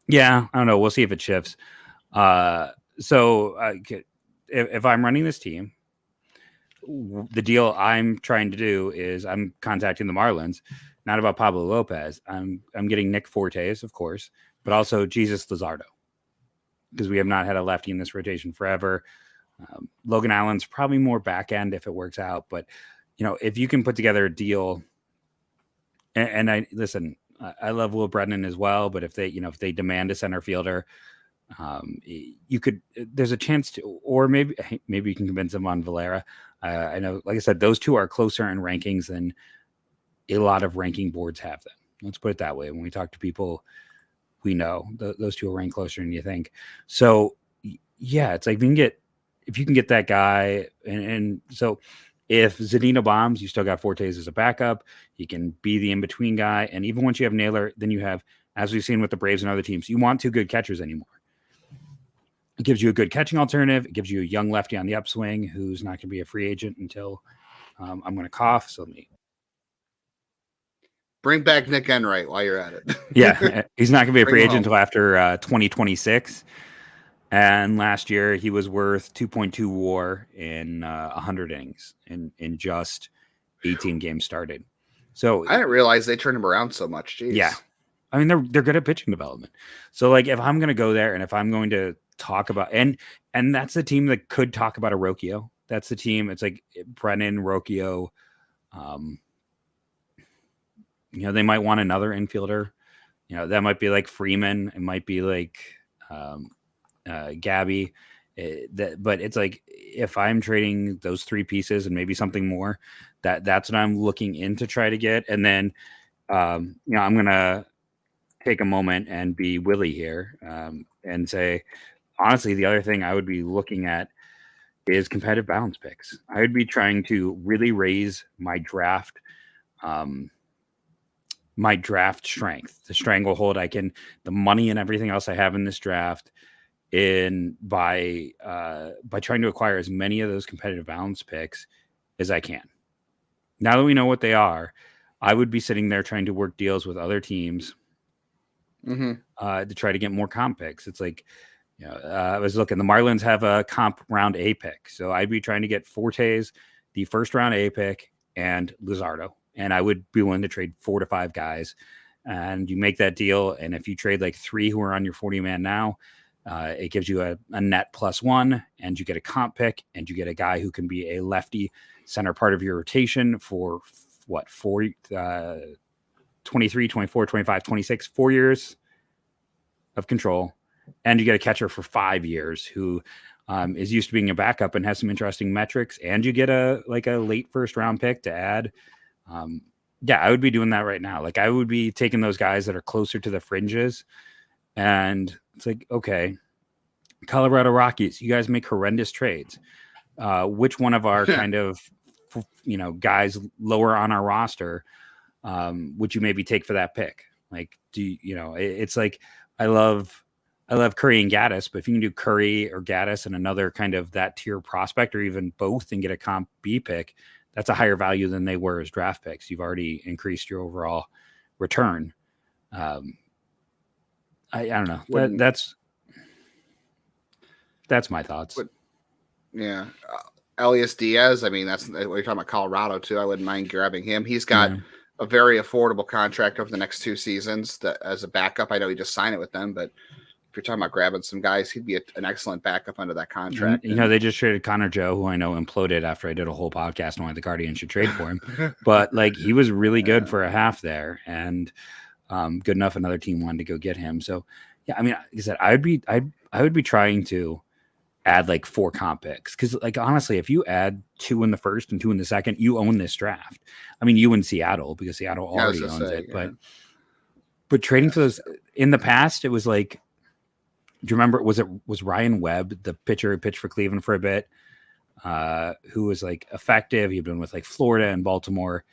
[SPEAKER 1] Yeah, I don't know. We'll see if it shifts. So if I'm running this team, the deal I'm trying to do is I'm contacting the Marlins, not about Pablo Lopez. I'm getting Nick Fortes, of course, but also Jesus Luzardo, because we have not had a lefty in this rotation forever. Logan Allen's probably more back end if it works out, but if you can put together a deal, and I listen, I love Will Brennan as well, but if they demand a center fielder, you could, there's a chance to, or maybe you can convince them on Valera. I know, like I said, those two are closer in rankings than a lot of ranking boards have them. Let's put it that way. When we talk to people, we know those two will rank closer than you think. So yeah, it's like if you can get that guy, and so if Zadina bombs, you still got Fortes as a backup. He can be the in-between guy. And even once you have Naylor, then you have, as we've seen with the Braves and other teams, you want two good catchers anymore. It gives you a good catching alternative. It gives you a young lefty on the upswing who's not going to be a free agent until I'm going to cough. So let me
[SPEAKER 3] bring back Nick Enright while you're at it.
[SPEAKER 1] Yeah, he's not going to be a free agent until after 2026. And last year he was worth 2.2 WAR in 100 innings in just 18 games started. So
[SPEAKER 3] I didn't realize they turned him around so much. Jeez.
[SPEAKER 1] Yeah, I mean they're good at pitching development. So like if I'm going to go there and if I'm going to talk about and that's the team that could talk about a Rocchio. That's the team. It's like Brennan, Rocchio. They might want another infielder. That might be like Freeman. It might be like Gabby. But it's like if I'm trading those three pieces and maybe something more, that's what I'm looking in to try to get. And then I'm gonna take a moment and be Willie here and say, honestly, the other thing I would be looking at is competitive balance picks. I would be trying to really raise my draft strength, the stranglehold the money and everything else I have in this draft by trying to acquire as many of those competitive balance picks as I can. Now that we know what they are, I would be sitting there trying to work deals with other teams to try to get more comp picks. It's like, I was looking, the Marlins have a comp round A pick. So I'd be trying to get Fortes, the first round A pick, and Luzardo. And I would be willing to trade 4 to 5 guys. And you make that deal. And if you trade like 3 who are on your 40-man now, it gives you a net +1, and you get a comp pick, and you get a guy who can be a lefty center part of your rotation for 23, 24, 25, 26, 4 years of control. And you get a catcher for 5 years who is used to being a backup and has some interesting metrics. And you get a late first round pick to add. I would be doing that right now. Like I would be taking those guys that are closer to the fringes, and it's like, okay, Colorado Rockies, you guys make horrendous trades. Which one of our kind of, guys lower on our roster would you maybe take for that pick? Like, it's like, I love Curry and Gaddis, but if you can do Curry or Gaddis and another kind of that tier prospect, or even both, and get a comp B pick, that's a higher value than they were as draft picks. You've already increased your overall return. I don't know. That's my thoughts.
[SPEAKER 3] Yeah. Elias Diaz. I mean, that's what you're talking about. Colorado too. I wouldn't mind grabbing him. He's got a very affordable contract over the next 2 seasons as a backup. I know he just signed it with them, but if you're talking about grabbing some guys, he'd be an excellent backup under that contract.
[SPEAKER 1] They just traded Connor Joe, who I know imploded after I did a whole podcast on why the Guardians should trade for him. But like, he was really good for a half there, and good enough another team wanted to go get him. So yeah, I mean, like I said, I would be trying to add like 4 comp picks, because like honestly, if you add 2 in the first and 2 in the second, you own this draft. I mean, you in Seattle, because Seattle already owns it. Yeah. But trading for those in the past, it was like, do you remember? Was Ryan Webb the pitcher who pitched for Cleveland for a bit, who was like effective? He'd been with like Florida and Baltimore,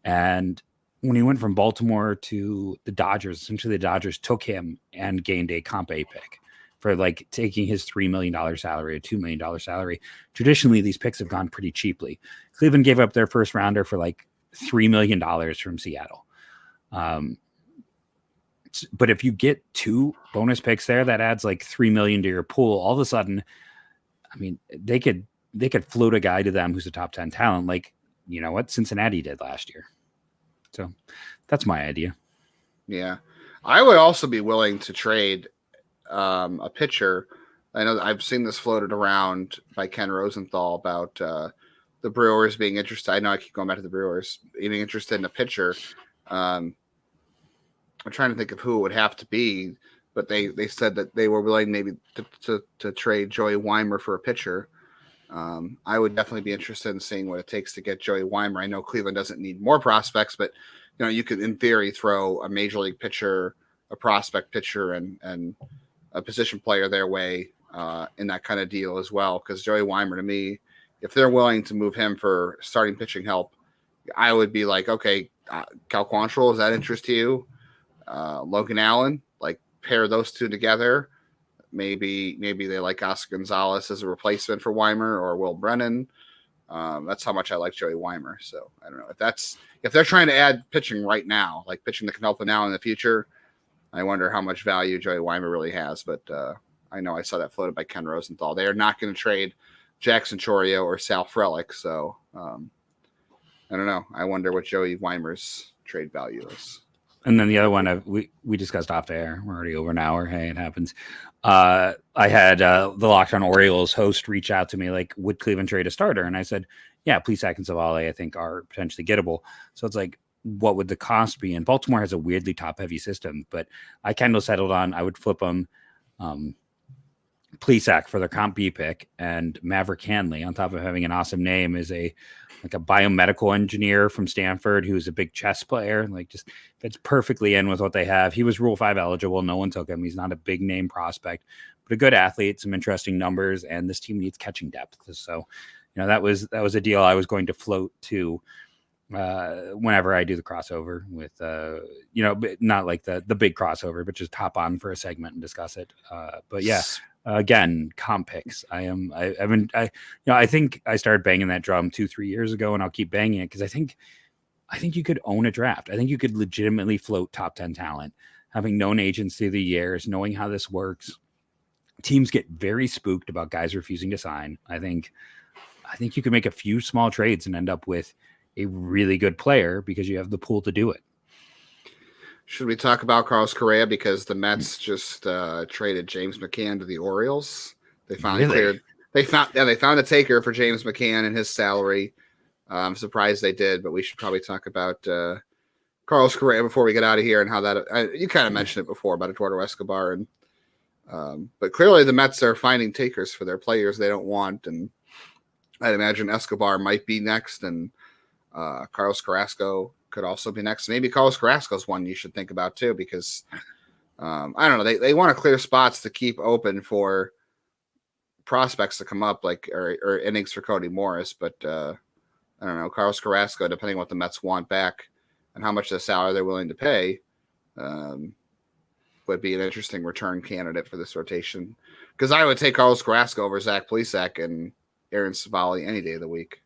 [SPEAKER 1] and when he went from Baltimore to the Dodgers, essentially the Dodgers took him and gained a comp A pick for like taking his $3 million salary, a $2 million salary. Traditionally, these picks have gone pretty cheaply. Cleveland gave up their first rounder for like $3 million from Seattle. But if you get 2 bonus picks there, that adds like $3 million to your pool. All of a sudden, I mean, they could they could float a guy to them who's a top 10 talent, like, you know what, Cincinnati did last year. So that's my idea.
[SPEAKER 3] Yeah. I would also be willing to trade a pitcher. I know I've seen this floated around by Ken Rosenthal about the Brewers being interested. I know I keep going back to the Brewers being interested in a pitcher. I'm trying to think of who it would have to be, but they said that they were willing maybe to trade Joey Weimer for a pitcher. I would definitely be interested in seeing what it takes to get Joey Weimer. I know Cleveland doesn't need more prospects, but you could in theory throw a major league pitcher, a prospect pitcher, and a position player their way in that kind of deal as well. Because Joey Weimer, to me, if they're willing to move him for starting pitching help, I would be like, okay, Cal Quantrill, is that interest to you? Logan Allen, like pair those two together. Maybe they like Oscar Gonzalez as a replacement for Weimer or Will Brennan. That's how much I like Joey Weimer. So I don't know if they're trying to add pitching right now, like pitching that can help them now in the future. I wonder how much value Joey Weimer really has. But I know I saw that floated by Ken Rosenthal. They are not going to trade Jackson Chourio or Sal Frelick. So I don't know. I wonder what Joey Weimer's trade value is.
[SPEAKER 1] And then the other one we discussed off air. We're already over an hour. Hey, it happens. I had the Locked On Orioles host reach out to me like, would Cleveland trade a starter? And I said, yeah, Plesac and Savale I think are potentially gettable. So it's like, what would the cost be? And Baltimore has a weirdly top-heavy system, but I kind of settled on I would flip them Plesac for their Comp B pick, and Maverick Hanley, on top of having an awesome name, is a biomedical engineer from Stanford who's a big chess player. Like, just fits perfectly in with what they have. He was Rule 5 eligible. No one took him. He's not a big name prospect, but a good athlete, some interesting numbers, and this team needs catching depth. So, that was a deal I was going to float to whenever I do the crossover with, not like the big crossover, but just hop on for a segment and discuss it. But yeah. Again, comp picks. I think I started banging that drum 2-3 years ago, and I'll keep banging it because I think you could own a draft. I think you could legitimately float top 10 talent, having known agents through the years, knowing how this works. Teams get very spooked about guys refusing to sign. I think you could make a few small trades and end up with a really good player because you have the pool to do it.
[SPEAKER 3] Should we talk about Carlos Correa because the Mets just traded James McCann to the Orioles? They finally cleared. They found a taker for James McCann and his salary. I'm surprised they did, but we should probably talk about Carlos Correa before we get out of here and how that. You kind of mentioned it before about Eduardo Escobar, and but clearly the Mets are finding takers for their players they don't want, and I'd imagine Escobar might be next, and Carlos Carrasco could also be next. Maybe Carlos Carrasco is one you should think about too, because I don't know. They want to clear spots to keep open for prospects to come up, like or innings for Cody Morris. But I don't know. Carlos Carrasco, depending on what the Mets want back and how much of the salary they're willing to pay, would be an interesting return candidate for this rotation. Because I would take Carlos Carrasco over Zach Plesac and Aaron Savali any day of the week.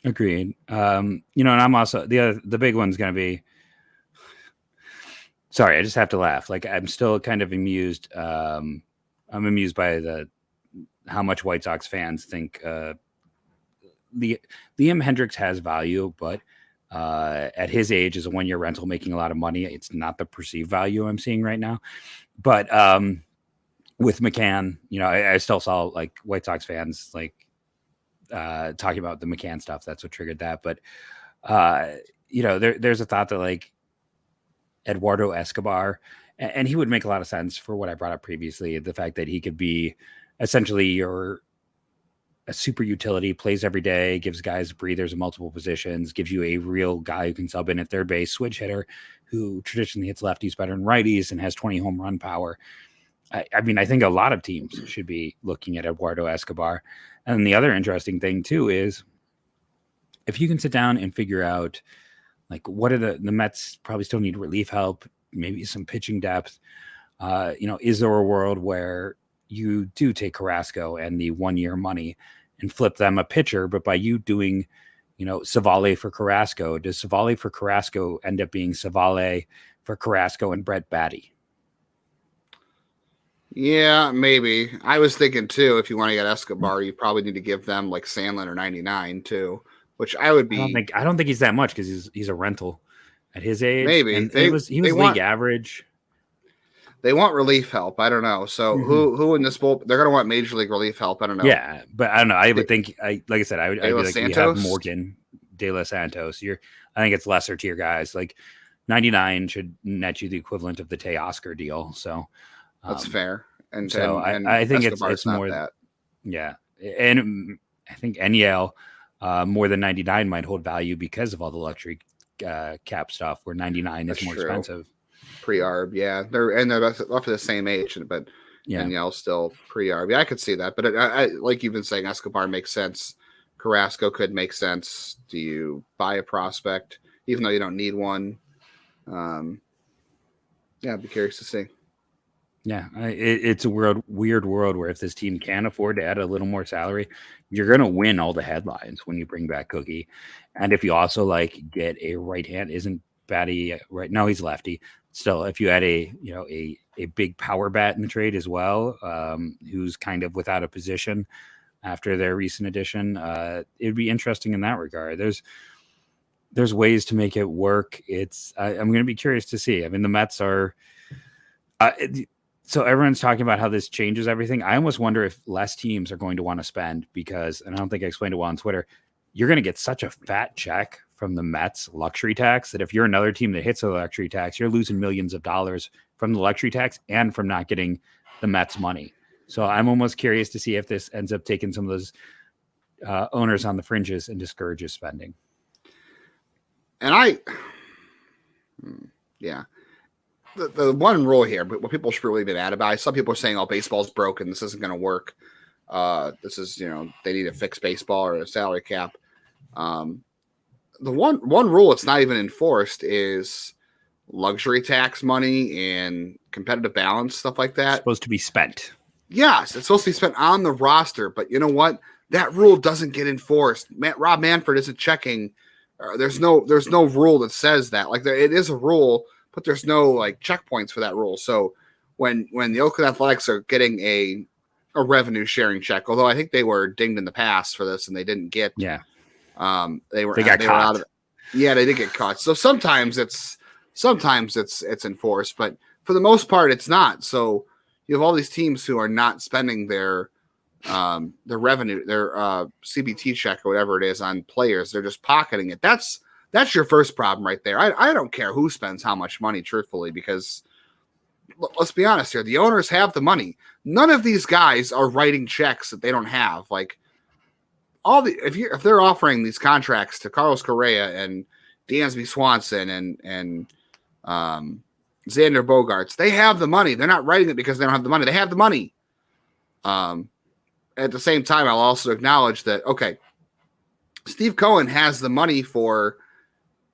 [SPEAKER 1] Agreed. And I'm also the big one's going to be. Sorry, I just have to laugh. Like, I'm still kind of amused. I'm amused by how much White Sox fans think Liam Hendricks has value, but at his age, as a 1-year rental, making a lot of money, it's not the perceived value I'm seeing right now. But with McCann, I still saw like White Sox fans like. Talking about the McCann stuff, that's what triggered that. But there's a thought that like Eduardo Escobar, and he would make a lot of sense for what I brought up previously, the fact that he could be essentially a super utility, plays every day, gives guys breathers in multiple positions, gives you a real guy who can sub in at third base, switch hitter who traditionally hits lefties better than righties and has 20 home run power. I think a lot of teams should be looking at Eduardo Escobar. And the other interesting thing too is if you can sit down and figure out like what are the Mets probably still need relief help, maybe some pitching depth. Is there a world where you do take Carrasco and the 1-year money and flip them a pitcher, but by you doing, Savale for Carrasco, does Savale for Carrasco end up being Savale for Carrasco and Brett Batty?
[SPEAKER 3] Yeah, maybe. I was thinking too, if you want to get Escobar, you probably need to give them like Sandlin or 99 too, which I would be.
[SPEAKER 1] I don't think he's that much because he's a rental at his age.
[SPEAKER 3] Maybe
[SPEAKER 1] And he was league average.
[SPEAKER 3] They want relief help. I don't know. So who in this bowl? They're going to want major league relief help. I don't know.
[SPEAKER 1] Yeah, but I don't know. I would think, like I said, I'd be like,
[SPEAKER 3] Santos?
[SPEAKER 1] you have Morgan, De Los Santos. I think it's lesser tier guys. Like 99 should net you the equivalent of the Teoscar deal. So
[SPEAKER 3] that's fair. And
[SPEAKER 1] I think it's more
[SPEAKER 3] that.
[SPEAKER 1] Yeah, and I think NEL more than 99 might hold value because of all the luxury cap stuff, where 99 is more expensive.
[SPEAKER 3] Pre-arb, yeah, they're roughly the same age, but NEL still pre-arb. Yeah, I could see that, but I like you've been saying, Escobar makes sense. Carrasco could make sense. Do you buy a prospect even though you don't need one? Yeah, I'd be curious to see.
[SPEAKER 1] Yeah, it's a weird world where if this team can afford to add a little more salary, you're going to win all the headlines when you bring back Cookie. And if you also like get a right hand, isn't Batty right? No, he's lefty. Still, if you add a big power bat in the trade as well, who's kind of without a position after their recent addition, it'd be interesting in that regard. There's ways to make it work. I'm going to be curious to see. I mean, the Mets are. So everyone's talking about how this changes everything. I almost wonder if less teams are going to want to spend because, and I don't think I explained it well on Twitter, you're going to get such a fat check from the Mets luxury tax that if you're another team that hits a luxury tax, you're losing millions of dollars from the luxury tax and from not getting the Mets money. So I'm almost curious to see if this ends up taking some of those owners on the fringes and discourages spending.
[SPEAKER 3] And the one rule here, but what people should really be mad about, some people are saying, oh, baseball's broken. This isn't going to work. This is, they need to fix baseball or a salary cap. The one rule that's not even enforced is luxury tax money and competitive balance, stuff like that.
[SPEAKER 1] It's supposed to be spent.
[SPEAKER 3] Yes, it's supposed to be spent on the roster. But you know what? That rule doesn't get enforced. Rob Manfred isn't checking. There's no rule that says that. Like it is a rule, but there's no like checkpoints for that rule. So when the Oakland Athletics are getting a revenue sharing check, although I think they were dinged in the past for this and they didn't get. Yeah. They got caught. Out of it. Yeah, they did get caught. So sometimes it's enforced, but for the most part, it's not. So you have all these teams who are not spending their revenue, their CBT check or whatever it is on players. They're just pocketing it. That's your first problem right there. I don't care who spends how much money, truthfully, because let's be honest here. The owners have the money. None of these guys are writing checks that they don't have. Like if they're offering these contracts to Carlos Correa and Dansby Swanson and Xander Bogaerts, they have the money. They're not writing it because they don't have the money. They have the money. At the same time, I'll also acknowledge that, okay, Steve Cohen has the money for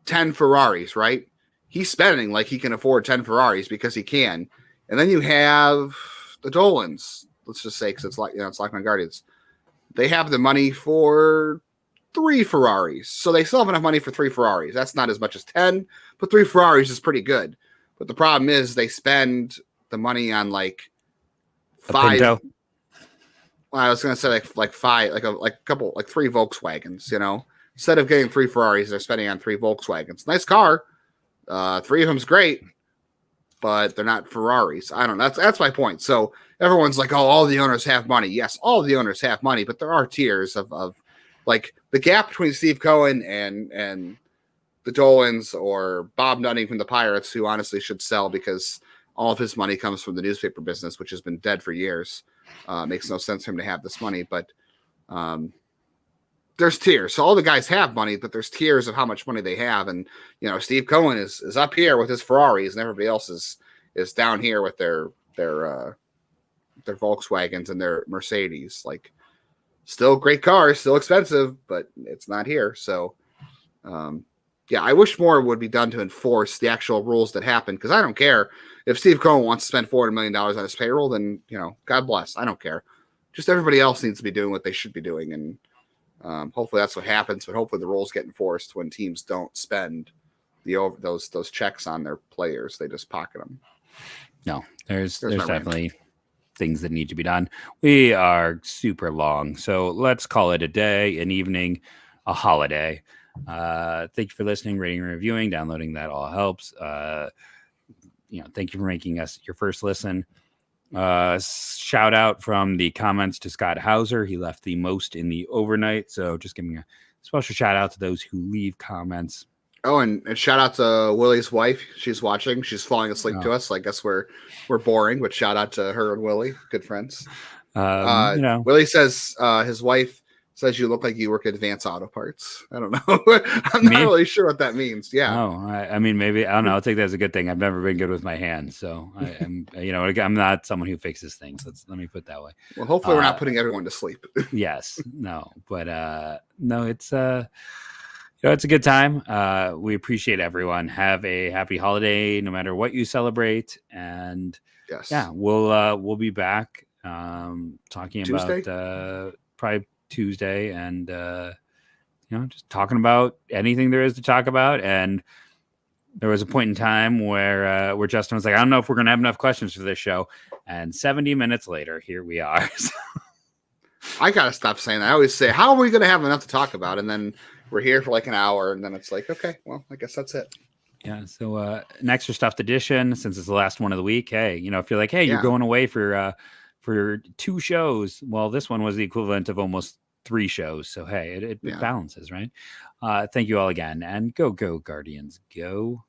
[SPEAKER 3] 10 Ferraris, right? He's spending like he can afford 10 Ferraris because he can. And then you have the Dolans, let's just say, because it's Clevland Guardians. They have the money for 3 Ferraris. So they still have enough money for 3 Ferraris. That's not as much as 10, but 3 Ferraris is pretty good. But the problem is they spend the money on like 5. Well, I was going to say like 5, like a couple, like 3 Volkswagens, Instead of getting 3 Ferraris, they're spending on 3 Volkswagens. Nice car. 3 of them's great, but they're not Ferraris. I don't know. That's my point. So everyone's like, oh, all the owners have money. Yes, all the owners have money, but there are tiers of like the gap between Steve Cohen and the Dolans or Bob Nutting from the Pirates, who honestly should sell because all of his money comes from the newspaper business, which has been dead for years. Makes no sense for him to have this money, but there's tiers. So all the guys have money, but there's tiers of how much money they have. And, Steve Cohen is up here with his Ferraris and everybody else is down here with their Volkswagens and their Mercedes. Like, still great cars, still expensive, but it's not here. So, I wish more would be done to enforce the actual rules that happen, because I don't care if Steve Cohen wants to spend $400 million on his payroll, then, God bless. I don't care. Just everybody else needs to be doing what they should be doing. And hopefully that's what happens, but hopefully the rules get enforced when teams don't spend those checks on their players. They just pocket them.
[SPEAKER 1] No, there's definitely things that need to be done. We are super long, so let's call it a day, an evening, a holiday. Thank you for listening, rating, and reviewing, downloading. That all helps. Thank you for making us your first listen. Shout out from the comments to Scott Hauser. He left the most in the overnight, so just giving a special shout out to those who leave comments.
[SPEAKER 3] Oh, and shout out to Willie's wife. She's watching. She's falling asleep to us. I guess we're boring, but shout out to her and Willie, good friends. Willie says his wife says you look like you work at Advanced Auto Parts. I don't know. I'm not really sure what that means. Yeah.
[SPEAKER 1] Oh, I mean, maybe, I don't know. I'll take that as a good thing. I've never been good with my hands. So I'm not someone who fixes things. Let me put it that way.
[SPEAKER 3] Well, hopefully we're not putting everyone to sleep.
[SPEAKER 1] Yes. No, but no, it's it's a good time. We appreciate everyone. Have a happy holiday, no matter what you celebrate. And
[SPEAKER 3] yes,
[SPEAKER 1] yeah, we'll be back talking
[SPEAKER 3] Tuesday?
[SPEAKER 1] about probably Tuesday, and just talking about anything there is to talk about. And there was a point in time where Justin was like, I don't know if we're gonna have enough questions for this show, and 70 minutes later, here we are.
[SPEAKER 3] I gotta stop saying that. I always say, how are we gonna have enough to talk about? And then we're here for like an hour, and then it's like, okay, well, I guess that's it.
[SPEAKER 1] Yeah. So an extra stuffed edition, since it's the last one of the week. Hey, if you're like, hey, you're going away for 2 shows. Well, this one was the equivalent of almost 3 shows. So hey, it balances, right? Thank you all again, and go Guardians, go.